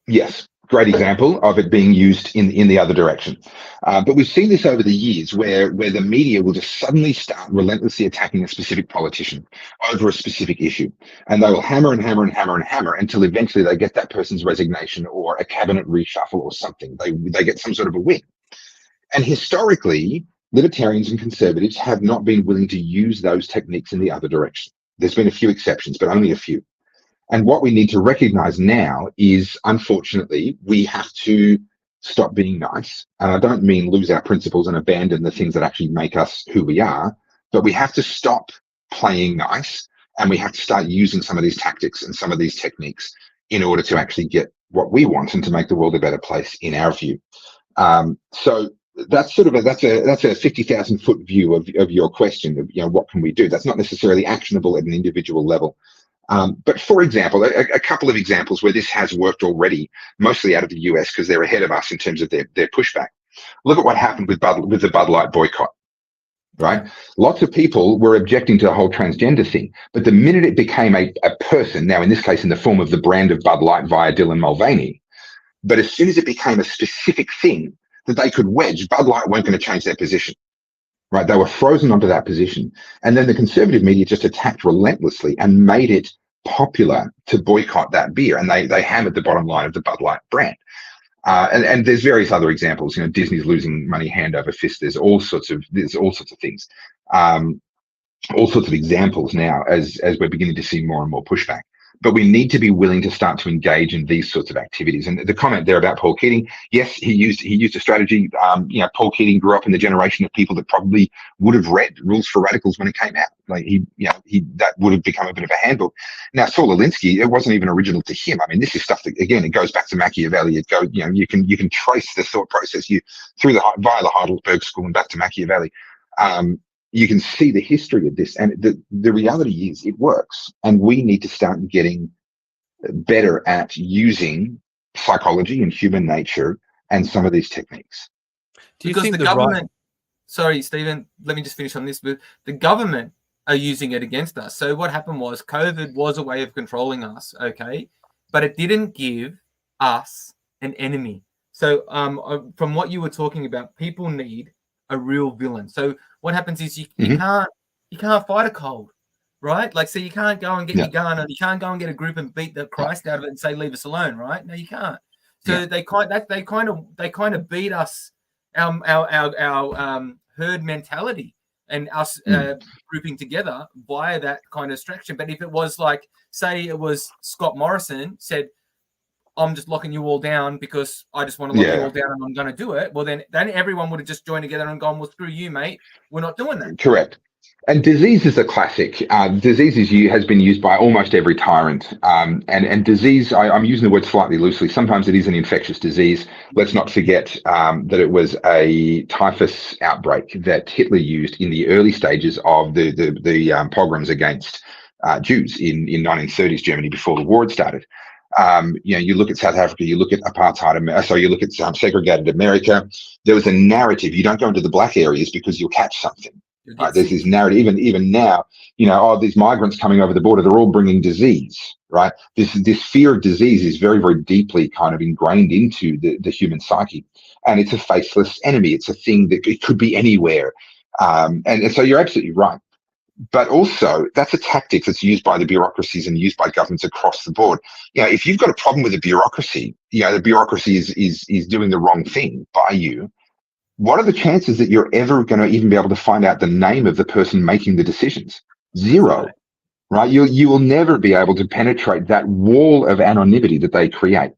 Yes, great example of it being used in the other direction. But we've seen this over the years where the media will just suddenly start relentlessly attacking a specific politician over a specific issue. And they will hammer and hammer and hammer and hammer until eventually they get that person's resignation or a cabinet reshuffle or something. They get some sort of a win. And historically, Libertarians and conservatives have not been willing to use those techniques in the other direction. There's been a few exceptions, but only a few. And what we need to recognize now is, unfortunately, we have to stop being nice. And I don't mean lose our principles and abandon the things that actually make us who we are, but we have to stop playing nice and we have to start using some of these tactics and some of these techniques in order to actually get what we want and to make the world a better place in our view. So that's a 50,000 foot view of your question of what can we do. That's not necessarily actionable at an individual level, but for example, a couple of examples where this has worked already, mostly out of the US because they're ahead of us in terms of their pushback. Look at what happened with the Bud Light boycott. Right, lots of people were objecting to the whole transgender thing, but the minute it became a person, now in this case in the form of the brand of Bud Light via Dylan Mulvaney, but as soon as it became a specific thing that they could wedge, Bud Light weren't going to change their position, right? They were frozen onto that position. And then the conservative media just attacked relentlessly and made it popular to boycott that beer. And they hammered the bottom line of the Bud Light brand. And there's various other examples. Disney's losing money hand over fist. There's all sorts of things, all sorts of examples now as we're beginning to see more and more pushback. But we need to be willing to start to engage in these sorts of activities. And the comment there about Paul Keating, yes, he used a strategy. Paul Keating grew up in the generation of people that probably would have read Rules for Radicals when it came out. Like that would have become a bit of a handbook. Now, Saul Alinsky, it wasn't even original to him. I mean, this is stuff that, again, it goes back to Machiavelli. You can trace the thought process via the Heidelberg School and back to Machiavelli. You can see the history of this, and the reality is it works, and we need to start getting better at using psychology and human nature and some of these techniques. Do you because think the government, sorry, Stephen, let me just finish on this, but the government are using it against us. So what happened was COVID was a way of controlling us, okay, but it didn't give us an enemy. So from what you were talking about, people need a real villain. So what happens is you can't fight a cold, right? Like, so you can't go and get your gun, and you can't go and get a group and beat the Christ out of it and say leave us alone, right? No, you can't. So they kind of beat us, our herd mentality and us grouping together via that kind of distraction. But if it was like, say it was Scott Morrison said, I'm just locking you all down because I just want to lock you all down and I'm going to do it. Well, then everyone would have just joined together and gone, well, screw you, mate. We're not doing that. Correct. And disease is a classic. Disease has been used by almost every tyrant. And disease, I'm using the word slightly loosely. Sometimes it is an infectious disease. Let's not forget that it was a typhus outbreak that Hitler used in the early stages of the pogroms against Jews in 1930s Germany before the war had started. You look at South Africa, you look at apartheid, you look at segregated America. There was a narrative. You don't go into the black areas because you'll catch something. Right? There's this narrative. Even now, these migrants coming over the border, they're all bringing disease, right? This fear of disease is very, very deeply kind of ingrained into the human psyche, and it's a faceless enemy. It's a thing that it could be anywhere, and so you're absolutely right. But also, that's a tactic that's used by the bureaucracies and used by governments across the board. If you've got a problem with the bureaucracy, the bureaucracy is doing the wrong thing by you. What are the chances that you're ever going to even be able to find out the name of the person making the decisions? Zero, right? You will never be able to penetrate that wall of anonymity that they create,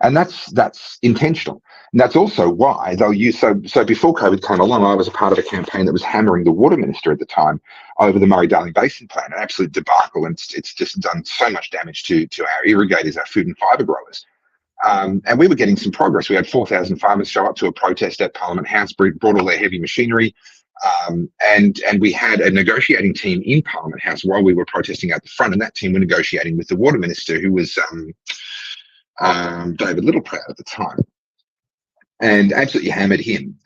and that's intentional. And that's also why they'll use so before COVID came along, I was a part of a campaign that was hammering the water minister at the time over the Murray-Darling Basin plan, an absolute debacle, and it's just done so much damage to our irrigators, our food and fibre growers. And we were getting some progress. We had 4,000 farmers show up to a protest at Parliament House, brought all their heavy machinery, and we had a negotiating team in Parliament House while we were protesting out the front, and that team were negotiating with the water minister, who was David Littleproud at the time, and absolutely hammered him.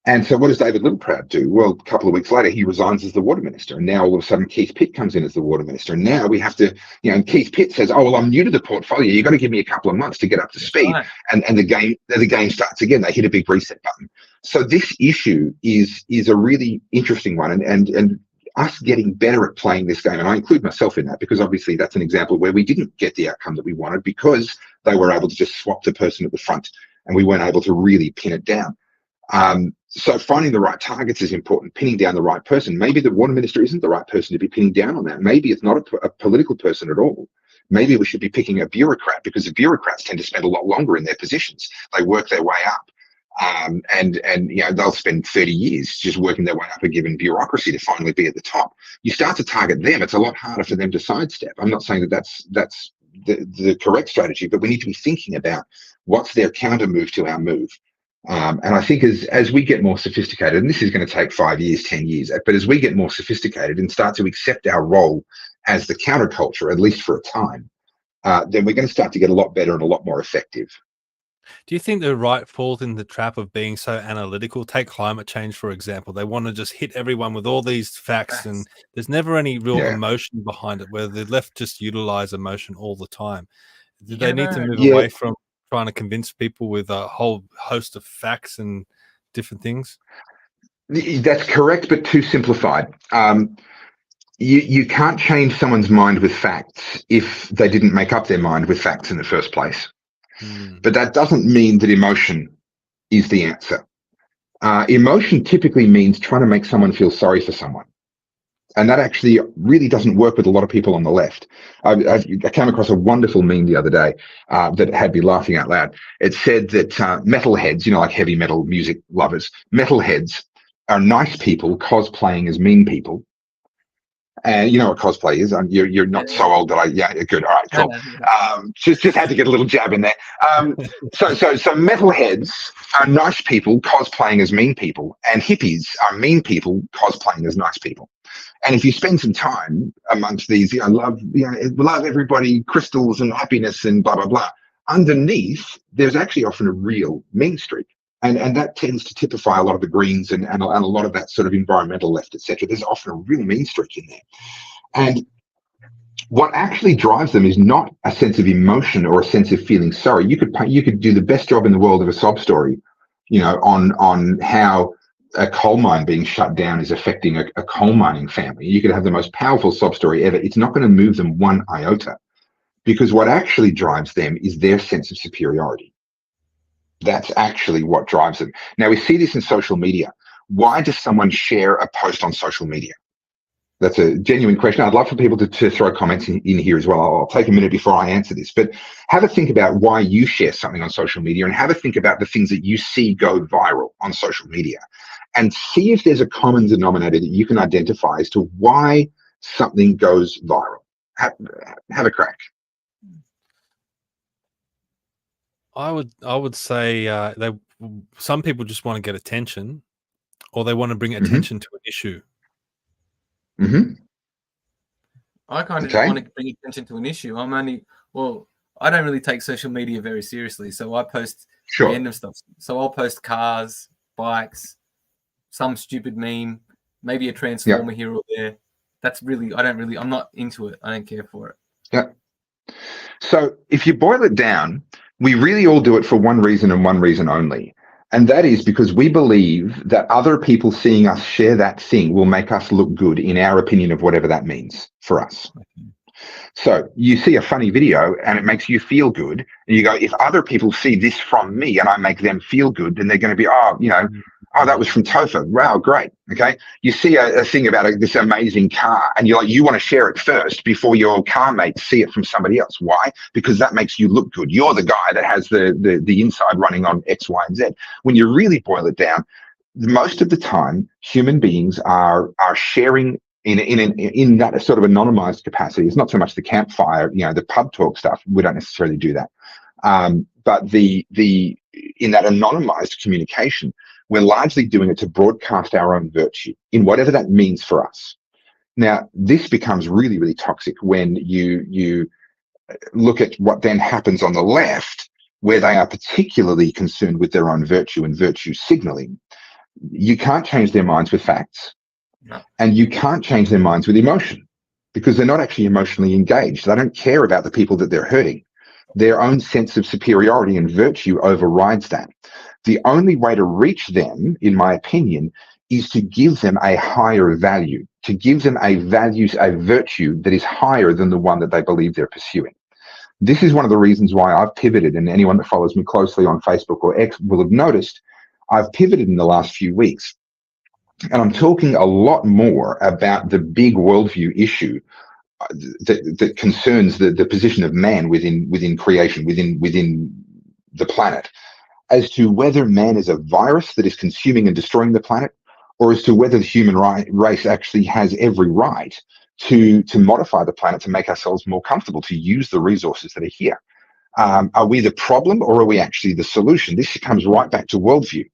And so what does David Littleproud do? Well, a couple of weeks later, he resigns as the water minister. And now all of a sudden, Keith Pitt comes in as the water minister. And now we have to, and Keith Pitt says, oh, well, I'm new to the portfolio. You've got to give me a couple of months to get up to speed. Right. And the game starts again. They hit a big reset button. So this issue is a really interesting one. And us getting better at playing this game, and I include myself in that, because obviously that's an example where we didn't get the outcome that we wanted because they were able to just swap the person at the front and we weren't able to really pin it down. So finding the right targets is important, pinning down the right person. Maybe the water minister isn't the right person to be pinning down on that. Maybe it's not a political person at all. Maybe we should be picking a bureaucrat, because the bureaucrats tend to spend a lot longer in their positions. They work their way up. And they'll spend 30 years just working their way up a given bureaucracy to finally be at the top. You start to target them, it's a lot harder for them to sidestep. I'm not saying that that's the correct strategy, but we need to be thinking about what's their counter move to our move. And I think as we get more sophisticated, and this is going to take 5 years, 10 years, but as we get more sophisticated and start to accept our role as the counterculture, at least for a time, then we're going to start to get a lot better and a lot more effective. Do you think the right falls in the trap of being so analytical? Take climate change, for example. They want to just hit everyone with all these facts, and there's never any real emotion behind it, where the left just utilize emotion all the time. Do they need to move away from trying to convince people with a whole host of facts and different things? That's correct, but too simplified. You can't change someone's mind with facts if they didn't make up their mind with facts in the first place. But that doesn't mean that emotion is the answer. Emotion typically means trying to make someone feel sorry for someone. And that actually really doesn't work with a lot of people on the left. I came across a wonderful meme the other day that had me laughing out loud. It said that metalheads, like heavy metal music lovers, metalheads are nice people cosplaying as mean people. And you know what cosplay is? You're not so old that good. All right, cool. Just had to get a little jab in there. So metalheads are nice people cosplaying as mean people, and hippies are mean people cosplaying as nice people. And if you spend some time amongst these, love everybody, crystals and happiness and blah blah blah. Underneath, there's actually often a real mean streak. And that tends to typify a lot of the Greens and a lot of that sort of environmental left, etc. There's often a real mean streak in there. And what actually drives them is not a sense of emotion or a sense of feeling sorry. You could do the best job in the world of a sob story, on how a coal mine being shut down is affecting a coal mining family. You could have the most powerful sob story ever. It's not going to move them one iota, because what actually drives them is their sense of superiority. That's actually what drives them. Now, we see this in social media. Why does someone share a post on social media? That's a genuine question. I'd love for people to throw comments in here as well. I'll take a minute before I answer this, but have a think about why you share something on social media, and have a think about the things that you see go viral on social media, and see if there's a common denominator that you can identify as to why something goes viral. Have a crack. I would say some people just want to get attention, or they want to bring attention to an issue. I kind of want to bring attention to an issue. I don't really take social media very seriously, so I post random stuff. So I'll post cars, bikes, some stupid meme, maybe a transformer here or there. I'm not into it. I don't care for it. Yeah. So if you boil it down, we really all do it for one reason and one reason only. And that is because we believe that other people seeing us share that thing will make us look good in our opinion of whatever that means for us. So you see a funny video and it makes you feel good. And you go, if other people see this from me and I make them feel good, then they're going to be, that was from Topher. Wow, great. Okay. You see a thing about this amazing car and you want to share it first before your car mates see it from somebody else. Why? Because that makes you look good. You're the guy that has the inside running on X, Y, and Z. When you really boil it down, most of the time, human beings are sharing in that sort of anonymized capacity. It's not so much the campfire, the pub talk stuff. We don't necessarily do that. But in that anonymized communication, we're largely doing it to broadcast our own virtue in whatever that means for us. Now, this becomes really, really toxic when you look at what then happens on the left, where they are particularly concerned with their own virtue and virtue signaling. You can't change their minds with facts, and you can't change their minds with emotion, because they're not actually emotionally engaged. They don't care about the people that they're hurting. Their own sense of superiority and virtue overrides that. The only way to reach them, in my opinion, is to give them a higher value, to give them a virtue that is higher than the one that they believe they're pursuing. This is one of the reasons why I've pivoted, and anyone that follows me closely on Facebook or X will have noticed I've pivoted in the last few weeks. And I'm talking a lot more about the big worldview issue that concerns the position of man within creation, within the planet, as to whether man is a virus that is consuming and destroying the planet, or as to whether the human race actually has every right to modify the planet to make ourselves more comfortable, to use the resources that are here. Are we the problem, or are we actually the solution? This comes right back to worldview.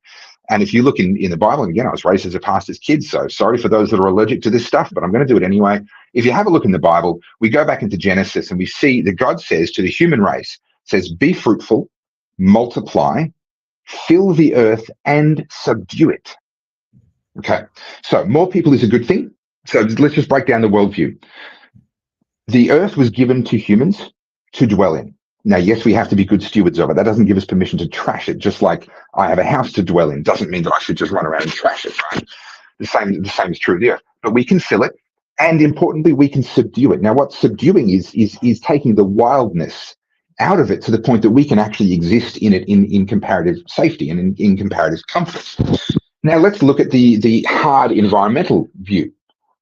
And if you look in the Bible, and again, I was raised as a pastor's kid, so sorry for those that are allergic to this stuff, but I'm going to do it anyway. If you have a look in the Bible, we go back into Genesis and we see that God says to the human race, says, be fruitful, multiply, fill the earth and subdue it. Okay, so more people is a good thing. So let's just break down the worldview. The earth was given to humans to dwell in. Now, yes, we have to be good stewards of it. That doesn't give us permission to trash it. Just like I have a house to dwell in doesn't mean that I should just run around and trash it, right? The same is true of the earth. But we can fill it, and importantly, we can subdue it. Now, what subduing is taking the wildness out of it to the point that we can actually exist in it in comparative safety and in comparative comfort. Now let's look at the hard environmental view.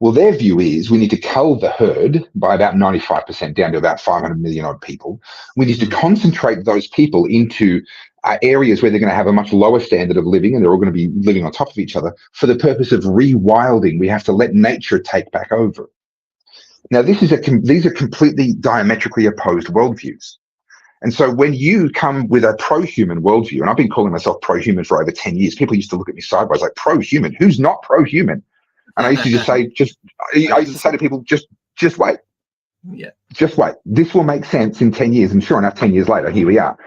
Well, their view is we need to cull the herd by about 95% down to about 500 million odd people. We need to concentrate those people into areas where they're going to have a much lower standard of living and they're all going to be living on top of each other for the purpose of rewilding. We have to let nature take back over. Now, these are completely diametrically opposed worldviews. And so when you come with a pro-human worldview, and I've been calling myself pro-human for over 10 years, people used to look at me sideways like, pro-human? Who's not pro-human? And I used to just say, I used to say to people, just wait. Yeah. Just wait. This will make sense in 10 years. And sure enough, 10 years later, here we are.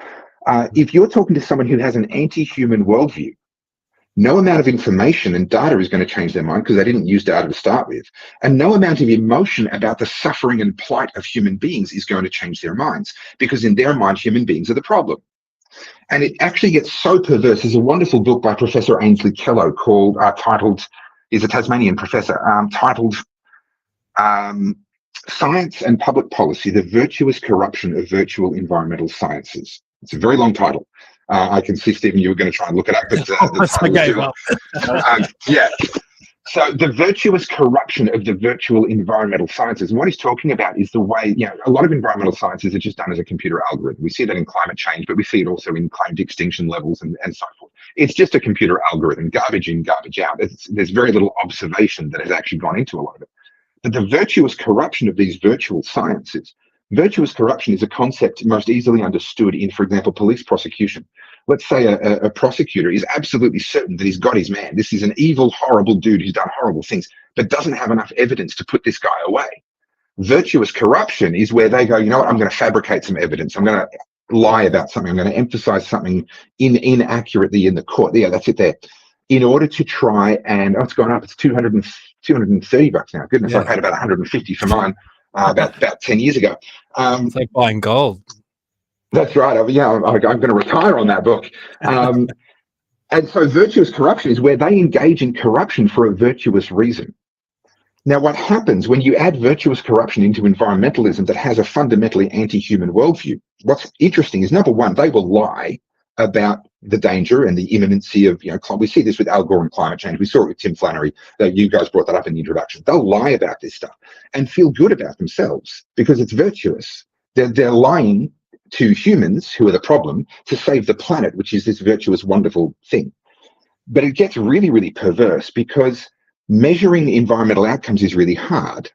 If you're talking to someone who has an anti-human worldview, no amount of information and data is going to change their mind because they didn't use data to start with. And no amount of emotion about the suffering and plight of human beings is going to change their minds because in their mind, human beings are the problem. And it actually gets so perverse. There's a wonderful book by Professor Ainsley Kello called, titled, he's a Tasmanian professor, titled Science and Public Policy, the Virtuous Corruption of Virtual Environmental Sciences. It's a very long title. I can see, Stephen, you were going to try and look it up, but yeah. So the virtuous corruption of the virtual environmental sciences. And what he's talking about is the way, a lot of environmental sciences are just done as a computer algorithm. We see that in climate change, but we see it also in claimed extinction levels and so forth. It's just a computer algorithm, garbage in, garbage out. There's very little observation that has actually gone into a lot of it. But the virtuous corruption of these virtual sciences, virtuous corruption is a concept most easily understood in, for example, police prosecution. Let's say a prosecutor is absolutely certain that he's got his man. This is an evil, horrible dude who's done horrible things, but doesn't have enough evidence to put this guy away. Virtuous corruption is where they go, you know what, I'm going to fabricate some evidence. I'm going to lie about something. I'm going to emphasize something inaccurately in the court. Yeah, that's it there. In order to try and, it's gone up. It's $230 now. Goodness, I paid about 150 for mine. About 10 years ago. It's like buying gold. That's right. I'm going to retire on that book. And so virtuous corruption is where they engage in corruption for a virtuous reason. Now, what happens when you add virtuous corruption into environmentalism that has a fundamentally anti-human worldview? What's interesting is, number one, they will lie about the danger and the imminency of, we see this with Al Gore and climate change. We saw it with Tim Flannery. You guys brought that up in the introduction. They'll lie about this stuff and feel good about themselves because it's virtuous. They're lying to humans who are the problem to save the planet, which is this virtuous, wonderful thing. But it gets really, really perverse because measuring environmental outcomes is really hard.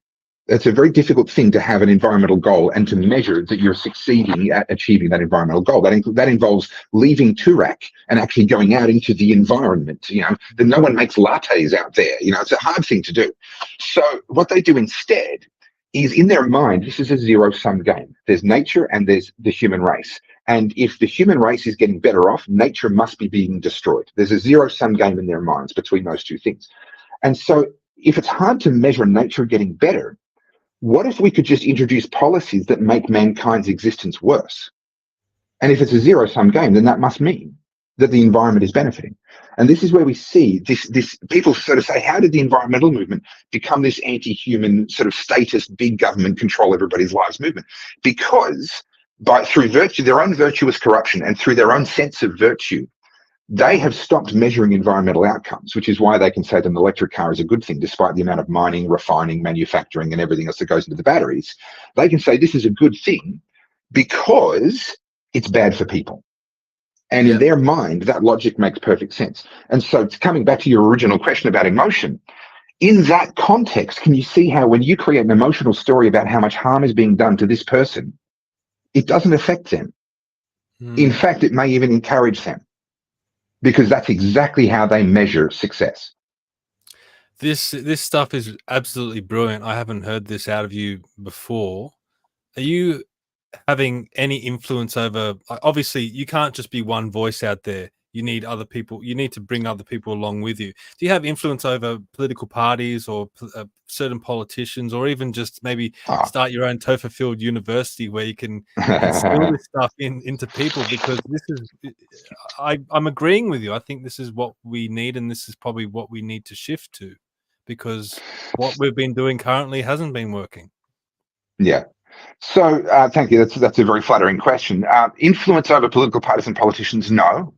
It's a very difficult thing to have an environmental goal and to measure that you're succeeding at achieving that environmental goal. That involves leaving Toorak and actually going out into the environment. That no one makes lattes out there. It's a hard thing to do. So what they do instead is, in their mind, this is a zero-sum game. There's nature and there's the human race. And if the human race is getting better off, nature must be being destroyed. There's a zero-sum game in their minds between those two things. And so if it's hard to measure nature getting better, what if we could just introduce policies that make mankind's existence worse? And if it's a zero-sum game, then that must mean that the environment is benefiting. And this is where we see this people sort of say, how did the environmental movement become this anti-human sort of statist, big government control everybody's lives movement? Because through their own virtuous corruption and through their own sense of virtue, they have stopped measuring environmental outcomes, which is why they can say that an electric car is a good thing, despite the amount of mining, refining, manufacturing, and everything else that goes into the batteries. They can say this is a good thing because it's bad for people. And in their mind, that logic makes perfect sense. And so coming back to your original question about emotion, in that context, can you see how when you create an emotional story about how much harm is being done to this person, it doesn't affect them. In fact, it may even encourage them, because that's exactly how they measure success. This stuff is absolutely brilliant. I haven't heard this out of you before. Are you having any influence over, obviously you can't just be one voice out there, you need other people, you need to bring other people along with you. Do you have influence over political parties or certain politicians, or even just maybe start your own Topher Field University where you can instill this stuff into people? Because this is, I'm agreeing with you. I think this is what we need, and this is probably what we need to shift to, because what we've been doing currently hasn't been working. Yeah. So thank you. That's a very flattering question. Influence over political parties and politicians? No.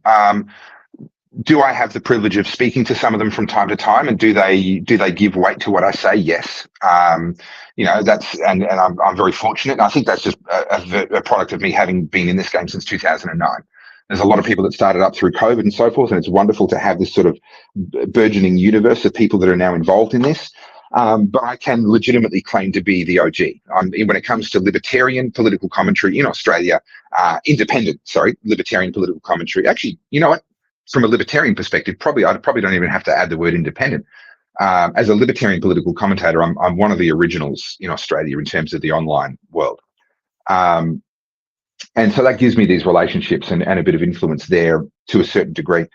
Do I have the privilege of speaking to some of them from time to time, and do they give weight to what I say? Yes. That's and I'm very fortunate. And I think that's just a product of me having been in this game since 2009. There's a lot of people that started up through COVID and so forth, and it's wonderful to have this sort of burgeoning universe of people that are now involved in this. But I can legitimately claim to be the OG. When it comes to libertarian political commentary in Australia, libertarian political commentary. Actually, you know what? From a libertarian perspective, I probably don't even have to add the word independent. As a libertarian political commentator, I'm one of the originals in Australia in terms of the online world. And so that gives me these relationships and a bit of influence there to a certain degree.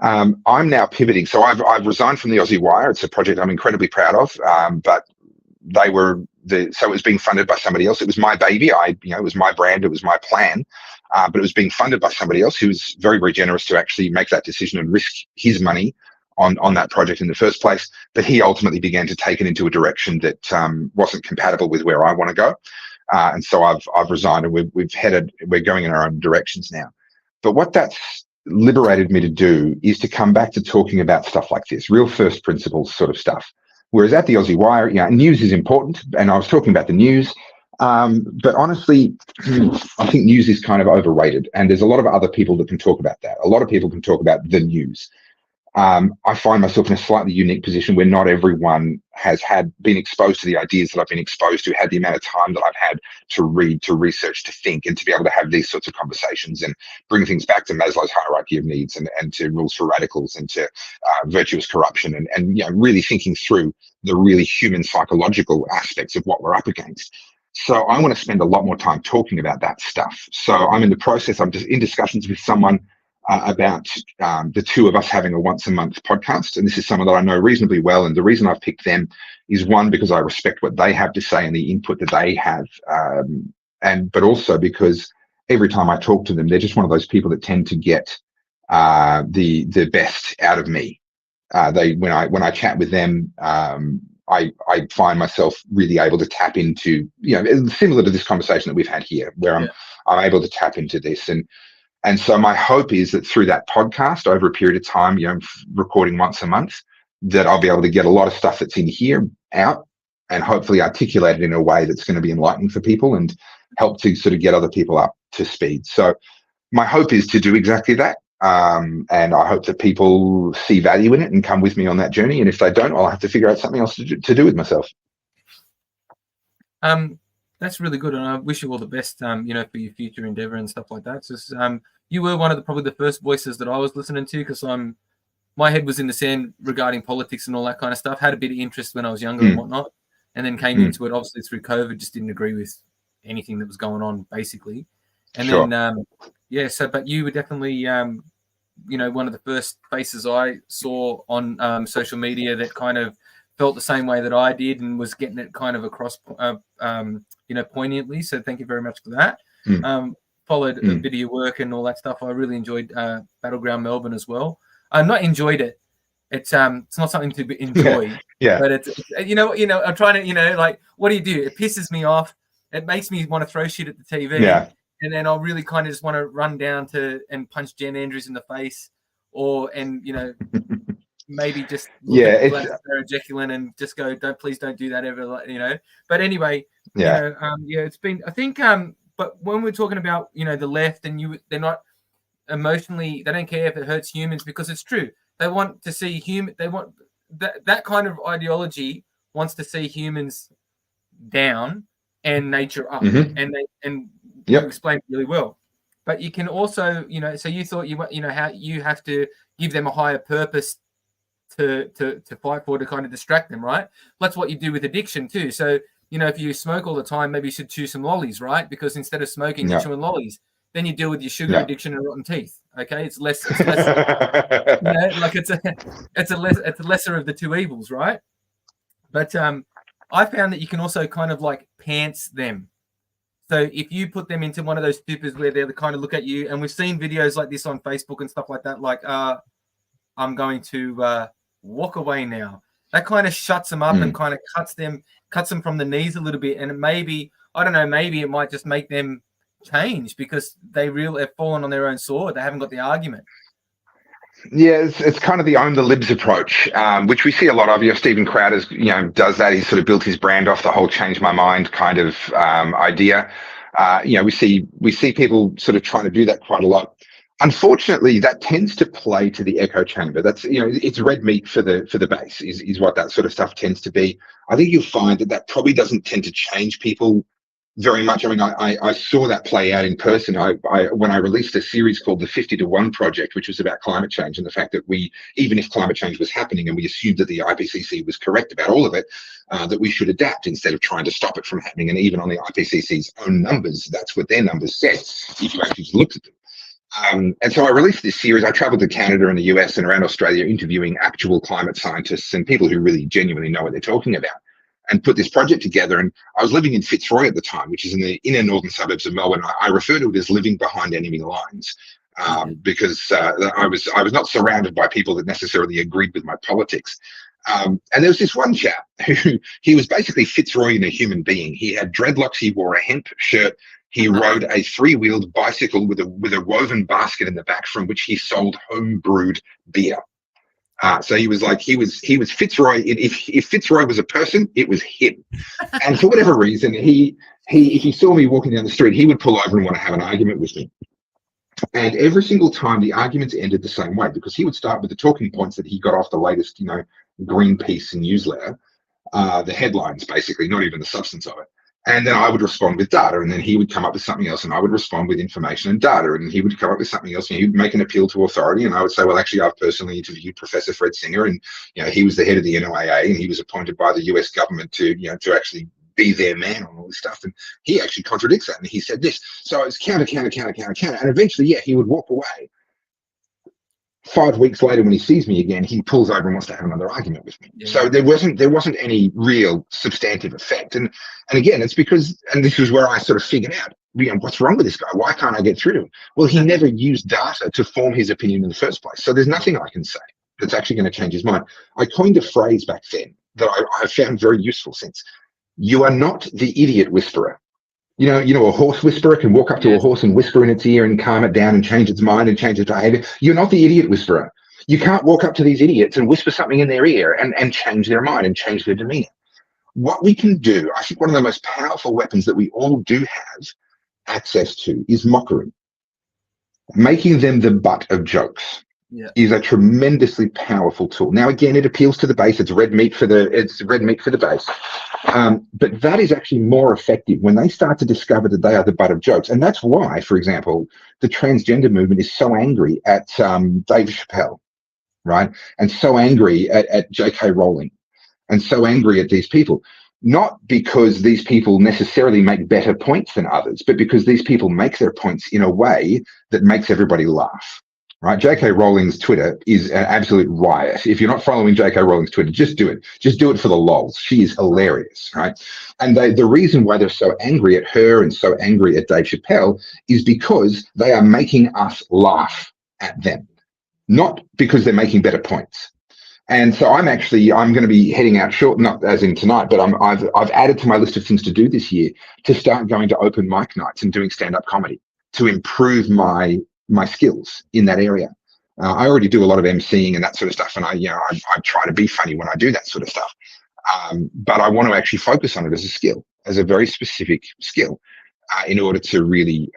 I'm now pivoting. So I've resigned from the Aussie Wire. It's a project I'm incredibly proud of, but it was being funded by somebody else. It was my baby. It was my brand. It was my plan. But it was being funded by somebody else who was very, very generous to actually make that decision and risk his money on that project in the first place. But he ultimately began to take it into a direction that wasn't compatible with where I want to go. And so I've resigned, and we're going in our own directions now. But what that's liberated me to do is to come back to talking about stuff like this, real first principles sort of stuff. Whereas at the Aussie Wire, news is important, and I was talking about the news. But honestly, I think news is kind of overrated, and there's a lot of other people that can talk about that. A lot of people can talk about the news. I find myself in a slightly unique position where not everyone has been exposed to the ideas that I've been exposed to, had the amount of time that I've had to read, to research, to think, and to be able to have these sorts of conversations and bring things back to Maslow's hierarchy of needs and to rules for radicals and to virtuous corruption and really thinking through the really human psychological aspects of what we're up against. So I want to spend a lot more time talking about that stuff. So I'm in the process, I'm just in discussions with someone about the two of us having a once a month podcast. And this is someone that I know reasonably well. And the reason I've picked them is, one, because I respect what they have to say and the input that they have. But also because every time I talk to them, they're just one of those people that tend to get the best out of me. When I chat with them, I find myself really able to tap into, similar to this conversation that we've had here, where I'm able to tap into this. And so my hope is that through that podcast over a period of time, recording once a month, that I'll be able to get a lot of stuff that's in here out and hopefully articulate it in a way that's going to be enlightening for people and help to sort of get other people up to speed. So my hope is to do exactly that. And I hope that people see value in it and come with me on that journey. And if they don't, I'll have to figure out something else to do with myself. That's really good, and I wish you all the best, for your future endeavor and stuff like that. Just, you were one of probably the first voices that I was listening to, because my head was in the sand regarding politics and all that kind of stuff. Had a bit of interest when I was younger and whatnot, and then came into it obviously through COVID. Just didn't agree with anything that was going on, basically. And then, but you were definitely, one of the first faces I saw on social media that kind of felt the same way that I did and was getting it kind of across, poignantly. So thank you very much for that. Followed a bit of your work and all that stuff. I really enjoyed Battleground Melbourne as well. Not enjoyed it. It's not something to enjoy. But it's I'm trying to, what do you do? It pisses me off. It makes me want to throw shit at the TV. Yeah. And then I'll really kind of just want to run down and punch Jen Andrews in the face, maybe just look at Sarah Jacqueline and just go, please don't do that ever, But anyway, it's been, I think, but when we're talking about, the left and they're not emotionally, they don't care if it hurts humans, because it's true. They want to see they want that kind of ideology wants to see humans down and nature up, and you explained really well. But you can also, so you thought how you have to give them a higher purpose to fight for, to kind of distract them, right? That's what you do with addiction too. So, if you smoke all the time, maybe you should chew some lollies, right? Because instead of smoking, you're chewing lollies. Then you deal with your sugar addiction and rotten teeth. Okay, it's less it's a lesser of the two evils, right? But I found that you can also kind of like pants them. So if you put them into one of those stupors where they kind of look at you, and we've seen videos like this on Facebook and stuff like that, like I'm going to walk away now. That kind of shuts them up and kind of cuts them from the knees a little bit. And maybe I don't know, maybe it might just make them change because they've fallen on their own sword. They haven't got the argument. Yeah, it's kind of the own the libs approach, which we see a lot of. Stephen Crowder's, does that. He's sort of built his brand off the whole change my mind kind of idea. We see people sort of trying to do that quite a lot. Unfortunately, that tends to play to the echo chamber. That's, it's red meat for the base is what that sort of stuff tends to be. I think you'll find that probably doesn't tend to change people very much. I mean, I saw that play out in person. When I released a series called the 50 to 1 Project, which was about climate change and the fact that even if climate change was happening and we assumed that the IPCC was correct about all of it, that we should adapt instead of trying to stop it from happening. And even on the IPCC's own numbers, that's what their numbers said, if you actually looked at them. And so I released this series. I traveled to Canada and the US and around Australia interviewing actual climate scientists and people who really genuinely know what they're talking about, and put this project together. And I was living in Fitzroy at the time, which is in the inner northern suburbs of Melbourne. I refer to it as living behind enemy lines, because I was not surrounded by people that necessarily agreed with my politics. And there was this one chap he was basically Fitzroy in a human being. He had dreadlocks. He wore a hemp shirt. He rode a 3-wheeled bicycle with a woven basket in the back from which he sold home brewed beer. So he was Fitzroy. If Fitzroy was a person, it was him. And for whatever reason, if he saw me walking down the street, he would pull over and want to have an argument with me. And every single time the arguments ended the same way, because he would start with the talking points that he got off the latest, Greenpeace newsletter, the headlines basically, not even the substance of it. And then I would respond with data, and then he would come up with something else, and I would respond with information and data, and he would come up with something else, and he would make an appeal to authority, and I would say, well, actually, I've personally interviewed Professor Fred Singer, and he was the head of the NOAA, and he was appointed by the US government to actually be their man on all this stuff, and he actually contradicts that, and he said this. So it's counter, and eventually, he would walk away. 5 weeks later, when he sees me again, he pulls over and wants to have another argument with me. Yeah. So there wasn't any real substantive effect. And again, it's because, and this was where I sort of figured out, what's wrong with this guy? Why can't I get through to him? Well, he never used data to form his opinion in the first place. So there's nothing I can say that's actually going to change his mind. I coined a phrase back then that I've found very useful since. You are not the idiot whisperer. A horse whisperer can walk up to a horse and whisper in its ear and calm it down and change its mind and change its behavior. You're not the idiot whisperer. You can't walk up to these idiots and whisper something in their ear and change their mind and change their demeanor. What we can do, I think one of the most powerful weapons that we all do have access to is mockery. Making them the butt of jokes is a tremendously powerful tool. Now, again, it appeals to the base. It's red meat for the base. But that is actually more effective when they start to discover that they are the butt of jokes. And that's why, for example, the transgender movement is so angry at Dave Chappelle, right? And so angry at J.K. Rowling, and so angry at these people. Not because these people necessarily make better points than others, but because these people make their points in a way that makes everybody laugh. Right, J.K. Rowling's Twitter is an absolute riot. If you're not following J.K. Rowling's Twitter, just do it. Just do it for the lols. She is hilarious, right? And the reason why they're so angry at her and so angry at Dave Chappelle is because they are making us laugh at them, not because they're making better points. And so I'm going to be heading out short, not as in tonight, but I've added to my list of things to do this year to start going to open mic nights and doing stand-up comedy to improve my skills in that area. I already do a lot of emceeing and that sort of stuff, and I try to be funny when I do that sort of stuff. But I want to actually focus on it as a skill, as a very specific skill, in order to really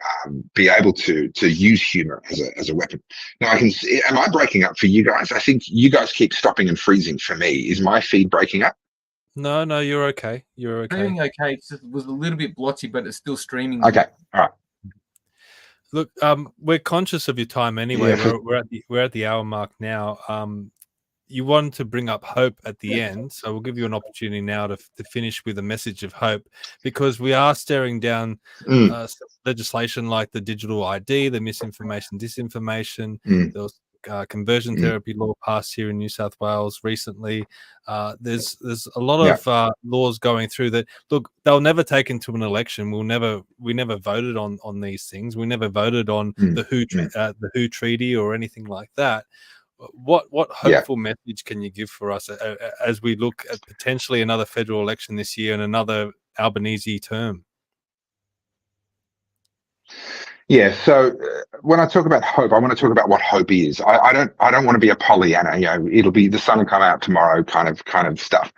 be able to use humor as a weapon. Now, am I breaking up for you guys? I think you guys keep stopping and freezing for me. Is my feed breaking up? No, you're okay. You're okay. Doing okay. It was a little bit blotchy, but it's still streaming. Okay, all right. Look, we're conscious of your time anyway. We're at the hour mark now. You wanted to bring up hope at the end, so we'll give you an opportunity now to finish with a message of hope, because we are staring down legislation like the digital ID, the misinformation, disinformation. There was conversion therapy law passed here in New South Wales recently. There's a lot of laws going through that. Look, they'll never take into an election. We never voted on these things. We never voted on the WHO treaty or anything like that. What hopeful message can you give for us as we look at potentially another federal election this year and another Albanese term? Yeah. So when I talk about hope, I want to talk about what hope is. I don't want to be a Pollyanna. It'll be the sun will come out tomorrow kind of stuff.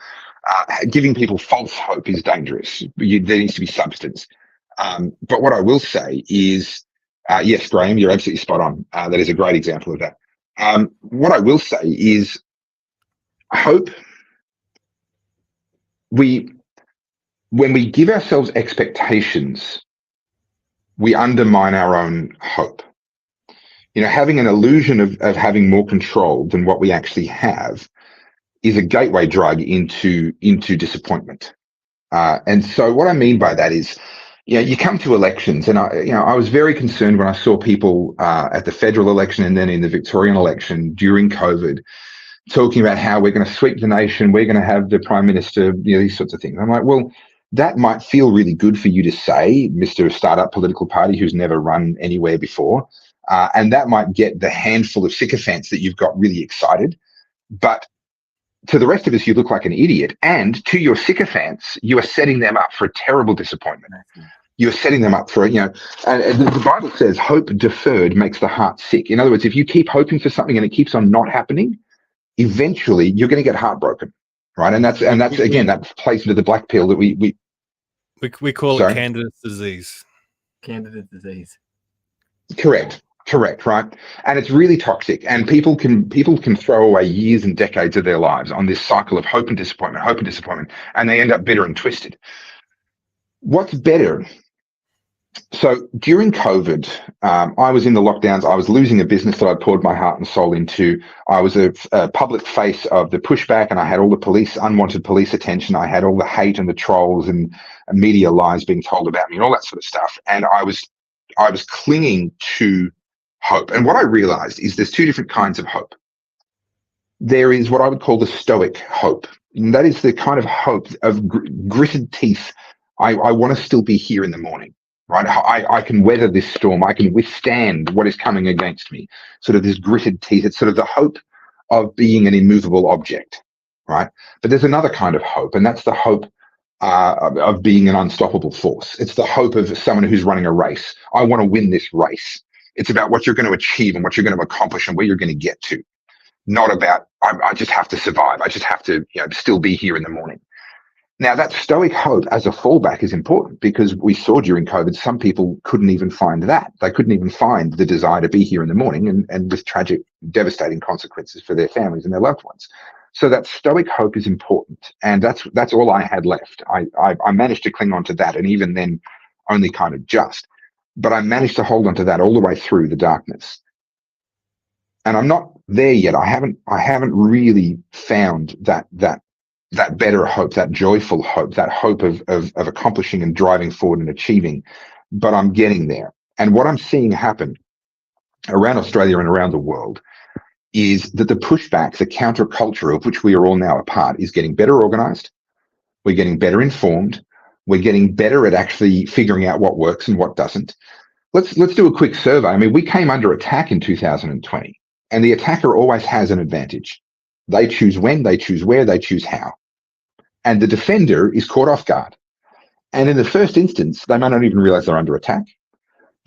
Giving people false hope is dangerous. There needs to be substance. But what I will say is, yes, Graham, you're absolutely spot on. That is a great example of that. What I will say is, hope. When we give ourselves expectations, we undermine our own hope. Having an illusion of having more control than what we actually have is a gateway drug into disappointment. And so what I mean by that is, you come to elections, and I was very concerned when I saw people at the federal election and then in the Victorian election during COVID talking about how we're going to sweep the nation, we're going to have the Prime Minister, these sorts of things. I'm like, well, that might feel really good for you to say, Mr. Startup Political Party who's never run anywhere before. And that might get the handful of sycophants that you've got really excited. But to the rest of us, you look like an idiot. And to your sycophants, you are setting them up for a terrible disappointment. You're setting them up for, and the Bible says hope deferred makes the heart sick. In other words, if you keep hoping for something and it keeps on not happening, eventually you're going to get heartbroken. Right. And that's again, that plays into the black pill that we call it candidate's disease. Candidate disease. Correct. Right. And it's really toxic. And people can throw away years and decades of their lives on this cycle of hope and disappointment, and they end up bitter and twisted. What's better? So during COVID, I was in the lockdowns. I was losing a business that I poured my heart and soul into. I was a public face of the pushback, and I had all the unwanted police attention. I had all the hate and the trolls and media lies being told about me and all that sort of stuff. And I was clinging to hope. And what I realized is there's two different kinds of hope. There is what I would call the stoic hope. And that is the kind of hope of gritted teeth. I want to still be here in the morning. Right, I can weather this storm. I can withstand what is coming against me. Sort of this gritted teeth. It's sort of the hope of being an immovable object, right? But there's another kind of hope, and that's the hope of being an unstoppable force. It's the hope of someone who's running a race. I want to win this race. It's about what you're going to achieve and what you're going to accomplish and where you're going to get to. Not about I just have to survive. I just have to still be here in the morning. Now, that stoic hope as a fallback is important because we saw during COVID, some people couldn't even find that. They couldn't even find the desire to be here in the morning and with tragic, devastating consequences for their families and their loved ones. So that stoic hope is important. And that's all I had left. I managed to cling on to that, and even then only kind of just. But I managed to hold on to that all the way through the darkness. And I'm not there yet. I haven't really found that better hope, that joyful hope, that hope of accomplishing and driving forward and achieving, but I'm getting there. And what I'm seeing happen around Australia and around the world is that the pushback, the counterculture of which we are all now a part, is getting better organized. We're getting better informed. We're getting better at actually figuring out what works and what doesn't. Let's do a quick survey. I mean, we came under attack in 2020, and the attacker always has an advantage. They choose when, they choose where, they choose how. And the defender is caught off guard. And in the first instance, they may not even realize they're under attack.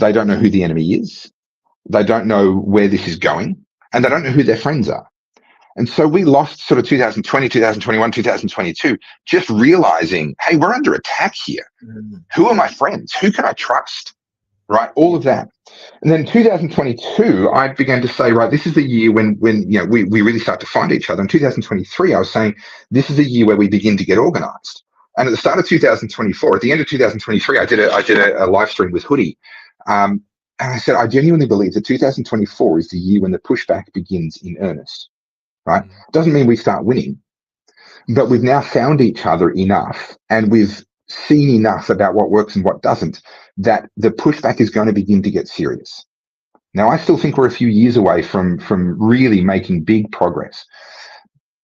They don't know who the enemy is. They don't know where this is going. And they don't know who their friends are. And so we lost sort of 2020, 2021, 2022, just realizing, hey, we're under attack here. Who are my friends? Who can I trust? Right? All of that. And then 2022, I began to say, right, this is the year when we really start to find each other. In 2023, I was saying, this is the year where we begin to get organized. And at the start of 2024, at the end of 2023, I did a live stream with Hoodie. And I said, I genuinely believe that 2024 is the year when the pushback begins in earnest. Right? It doesn't mean we start winning, but we've now found each other enough, and we've seen enough about what works and what doesn't, that the pushback is going to begin to get serious. Now, I still think we're a few years away from really making big progress.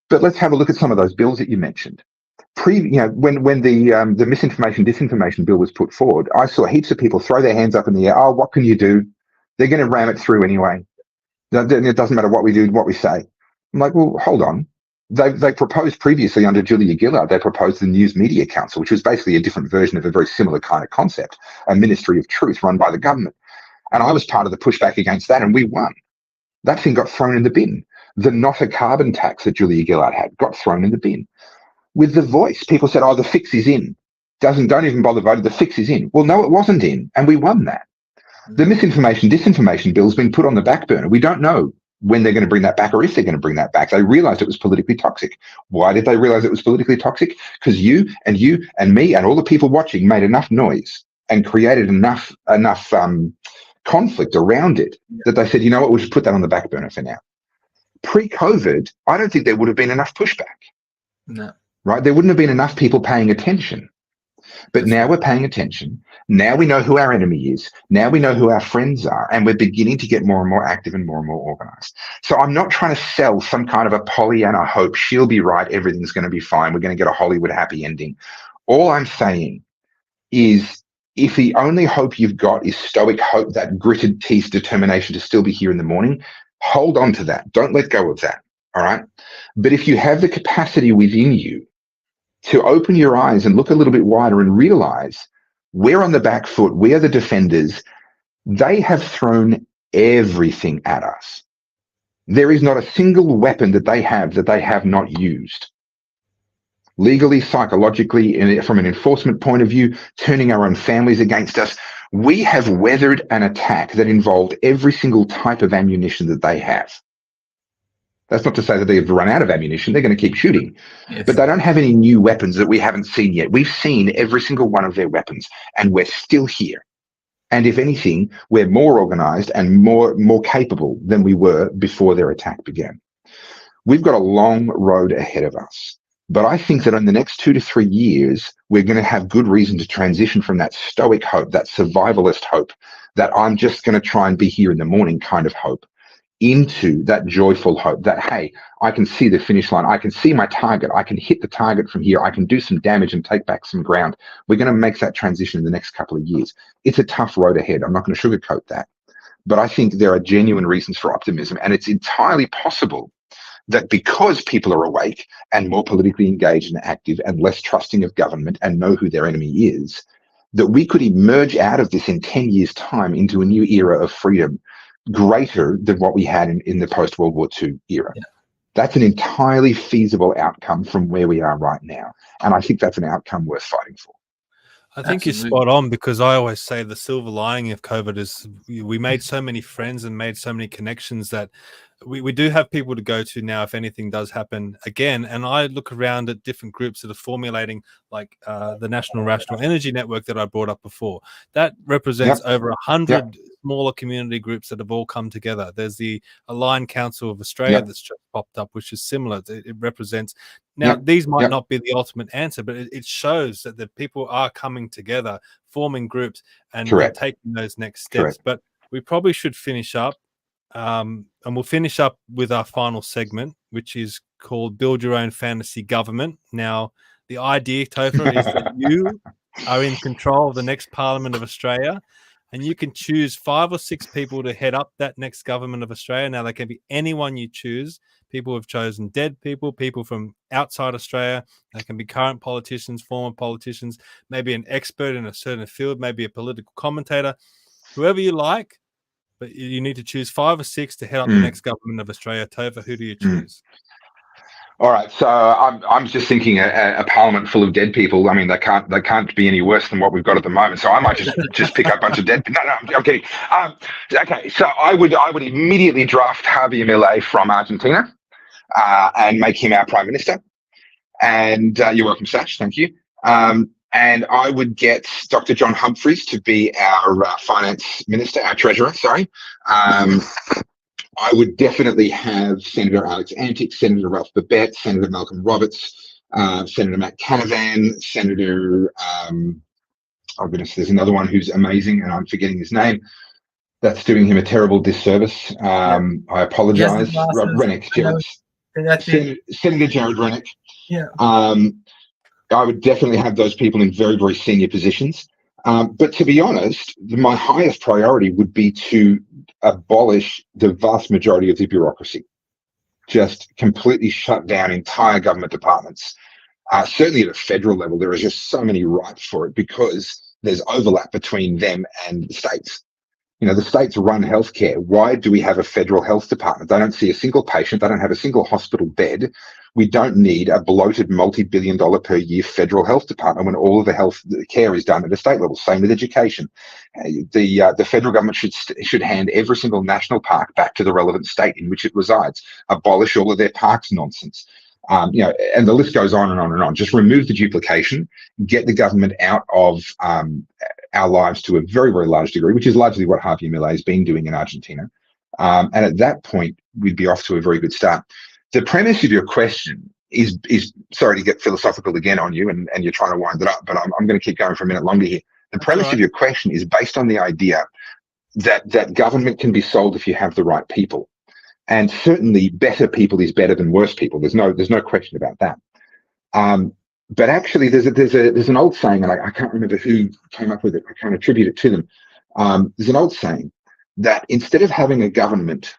But let's have a look at some of those bills that you mentioned. When the misinformation, disinformation bill was put forward, I saw heaps of people throw their hands up in the air. Oh, what can you do? They're going to ram it through anyway. It doesn't matter what we do, what we say. I'm like, well, hold on. They proposed previously under Julia Gillard, they proposed the News Media Council, which was basically a different version of a very similar kind of concept, a ministry of truth run by the government. And I was part of the pushback against that, and we won. That thing got thrown in the bin. The not a carbon tax that Julia Gillard had got thrown in the bin. With the Voice, people said, oh, the fix is in. Don't even bother voting, the fix is in. Well, no, it wasn't in, and we won that. The misinformation, disinformation bill has been put on the back burner. We don't know when they're going to bring that back or if they're going to bring that back. They realized it was politically toxic. Why did they realize it was politically toxic? Because you and me and all the people watching made enough noise and created enough conflict around it that they said, you know what, we'll just put that on the back burner for now. Pre-COVID, I don't think there would have been enough pushback. No. Right? There wouldn't have been enough people paying attention. But now we're paying attention. Now we know who our enemy is. Now we know who our friends are. And we're beginning to get more and more active and more organized. So I'm not trying to sell some kind of a Pollyanna hope. She'll be right. Everything's going to be fine. We're going to get a Hollywood happy ending. All I'm saying is, if the only hope you've got is stoic hope, that gritted teeth determination to still be here in the morning, hold on to that. Don't let go of that. All right. But if you have the capacity within you to open your eyes and look a little bit wider and realize we're on the back foot, we're the defenders, they have thrown everything at us. There is not a single weapon that they have not used. Legally, psychologically, and from an enforcement point of view, turning our own families against us. We have weathered an attack that involved every single type of ammunition that they have. That's not to say that they've run out of ammunition. They're going to keep shooting. Yes. But they don't have any new weapons that we haven't seen yet. We've seen every single one of their weapons, and we're still here. And if anything, we're more organized and more capable than we were before their attack began. We've got a long road ahead of us. But I think that in the next 2 to 3 years, we're going to have good reason to transition from that stoic hope, that survivalist hope, that I'm just going to try and be here in the morning kind of hope, into that joyful hope that, hey, I can see the finish line. I can see my target. I can hit the target from here. I can do some damage and take back some ground. We're going to make that transition in the next couple of years. It's a tough road ahead. I'm not going to sugarcoat that. But I think there are genuine reasons for optimism. And it's entirely possible that because people are awake and more politically engaged and active and less trusting of government and know who their enemy is, that we could emerge out of this in 10 years' time into a new era of freedom greater than what we had in the post-World War II era. Yeah. That's an entirely feasible outcome from where we are right now. And I think that's an outcome worth fighting for. I think you're spot on, because I always say the silver lining of COVID is we made so many friends and made so many connections that we do have people to go to now if anything does happen again. And I look around at different groups that are formulating, like the National Rational Energy Network that I brought up before. That represents over 100 smaller community groups that have all come together. There's the Aligned Council of Australia that's just popped up, which is similar. It represents. Now, these might not be the ultimate answer, but it shows that the people are coming together, forming groups, and taking those next steps. But we probably should finish up. And we'll finish up with our final segment, which is called Build Your Own Fantasy Government. Now, the idea, Topher, is that you are in control of the next Parliament of Australia, and you can choose 5 or 6 people to head up that next government of Australia. Now, they can be anyone you choose. People have chosen dead people, people from outside Australia. They can be current politicians, former politicians, maybe an expert in a certain field, maybe a political commentator, whoever you like. But you need to choose 5 or 6 to head up the next government of Australia. Topher, who do you choose? All right, so I'm just thinking a parliament full of dead people. I mean, they can't be any worse than what we've got at the moment. So I might just pick up a bunch of dead. No, I'm kidding. Okay, so I would immediately draft Javier Milei from Argentina and make him our prime minister. And you're welcome, Sash. Thank you. And I would get Dr. John Humphreys to be our finance minister, our treasurer, sorry. I would definitely have Senator Alex Antic, Senator Ralph Babette, Senator Malcolm Roberts, Senator Matt Canavan, Senator, oh goodness, there's another one who's amazing and I'm forgetting his name. That's doing him a terrible disservice. I apologize. Rennick, Senator Jared Rennick. Yeah. I would definitely have those people in very, very senior positions. But to be honest, my highest priority would be to abolish the vast majority of the bureaucracy. Just completely shut down entire government departments. Certainly at a federal level, there are just so many ripe for it because there's overlap between them and the states. The states run healthcare. Why do we have a federal health department? They don't see a single patient. They don't have a single hospital bed. We don't need a bloated multi-billion-dollar per year federal health department when all of the health care is done at the state level. Same with education. The federal government should hand every single national park back to the relevant state in which it resides. Abolish all of their parks nonsense. And the list goes on and on and on. Just remove the duplication, get the government out of our lives to a very, very large degree, which is largely what Javier Milei has been doing in Argentina. And at that point, we'd be off to a very good start. The premise of your question is sorry to get philosophical again on you, and you're trying to wind it up, but I'm going to keep going for a minute longer here. The premise of your question is based on the idea that government can be sold if you have the right people. And certainly better people is better than worse people. There's no question about that. But actually there's an old saying, and I can't remember who came up with it. I can't attribute it to them. There's an old saying that instead of having a government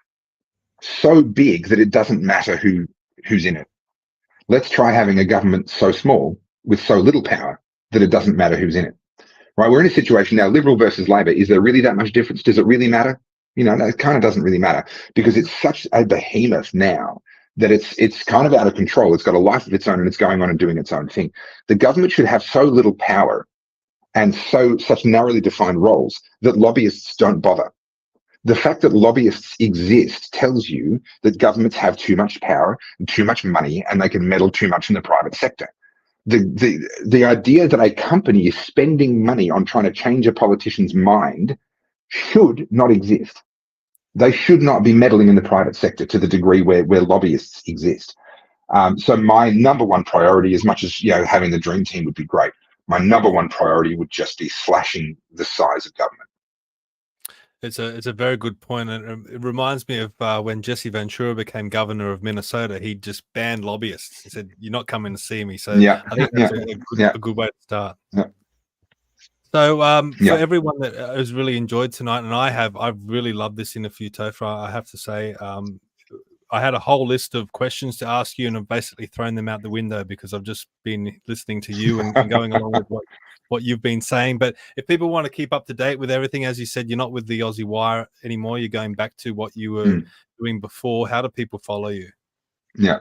so big that it doesn't matter who's in it, let's try having a government so small with so little power that it doesn't matter who's in it. Right? We're in a situation now, Liberal versus Labor. Is there really that much difference? Does it really matter? No, it kind of doesn't really matter, because it's such a behemoth now that it's kind of out of control. It's got a life of its own, and it's going on and doing its own thing. The government should have so little power and such narrowly defined roles that lobbyists don't bother. The fact that lobbyists exist tells you that governments have too much power and too much money, and they can meddle too much in the private sector. The idea that a company is spending money on trying to change a politician's mind should not exist. They should not be meddling in the private sector to the degree where lobbyists exist. So my number one priority, as much as having the dream team would be great, my number one priority would just be slashing the size of government. It's a very good point, and it reminds me of when Jesse Ventura became governor of Minnesota. He just banned lobbyists. He said, "You're not coming to see me." So I think that's a good way to start. Yeah. So for everyone that has really enjoyed tonight, and I've really loved this interview, Topher, I have to say, I had a whole list of questions to ask you, and I've basically thrown them out the window because I've just been listening to you and going along with what you've been saying. But if people want to keep up to date with everything, as you said, you're not with the Aussie Wire anymore. You're going back to what you were doing before. How do people follow you? Yeah.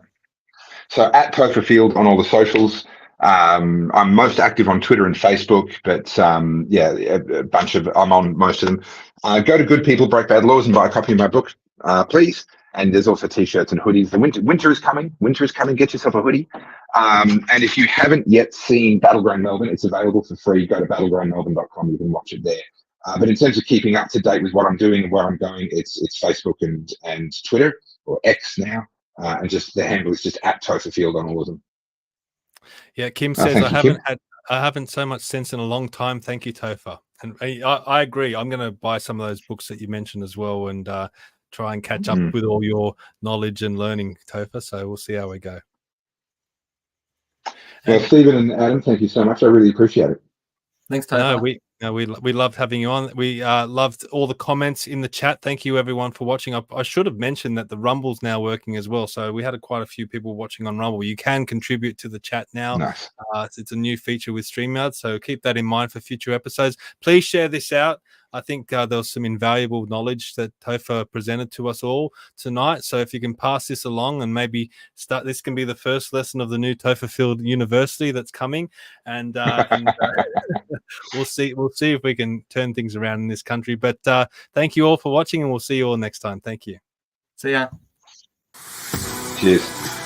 So at Topher Field on all the socials. I'm most active on Twitter and Facebook, but I'm on most of them. Go to Good People Break Bad Laws and buy a copy of my book, please. And there's also t-shirts and hoodies. The winter is coming. Winter is coming. Get yourself a hoodie. And if you haven't yet seen Battleground Melbourne, it's available for free. Go to battlegroundmelbourne.com. You can watch it there. But in terms of keeping up to date with what I'm doing and where I'm going, it's Facebook and Twitter, or X now. And just the handle is just at Topher Field on all of them. Yeah, Kim says I haven't so much sense in a long time. Thank you, Topher. And I agree. I'm going to buy some of those books that you mentioned as well, and try and catch up with all your knowledge and learning, Topher. So we'll see how we go. Yeah, Stephen and Adam, thank you so much. I really appreciate it. Thanks, Topher. We loved having you on. We loved all the comments in the chat. Thank you, everyone, for watching. I should have mentioned that the Rumble's now working as well. So we had quite a few people watching on Rumble. You can contribute to the chat now. Nice. It's a new feature with StreamYard, so keep that in mind for future episodes. Please share this out. I think there was some invaluable knowledge that Topher presented to us all tonight. So if you can pass this along and maybe this can be the first lesson of the new Topher Field University that's coming, and we'll see if we can turn things around in this country. But thank you all for watching, and we'll see you all next time. Thank you. See ya. Cheers.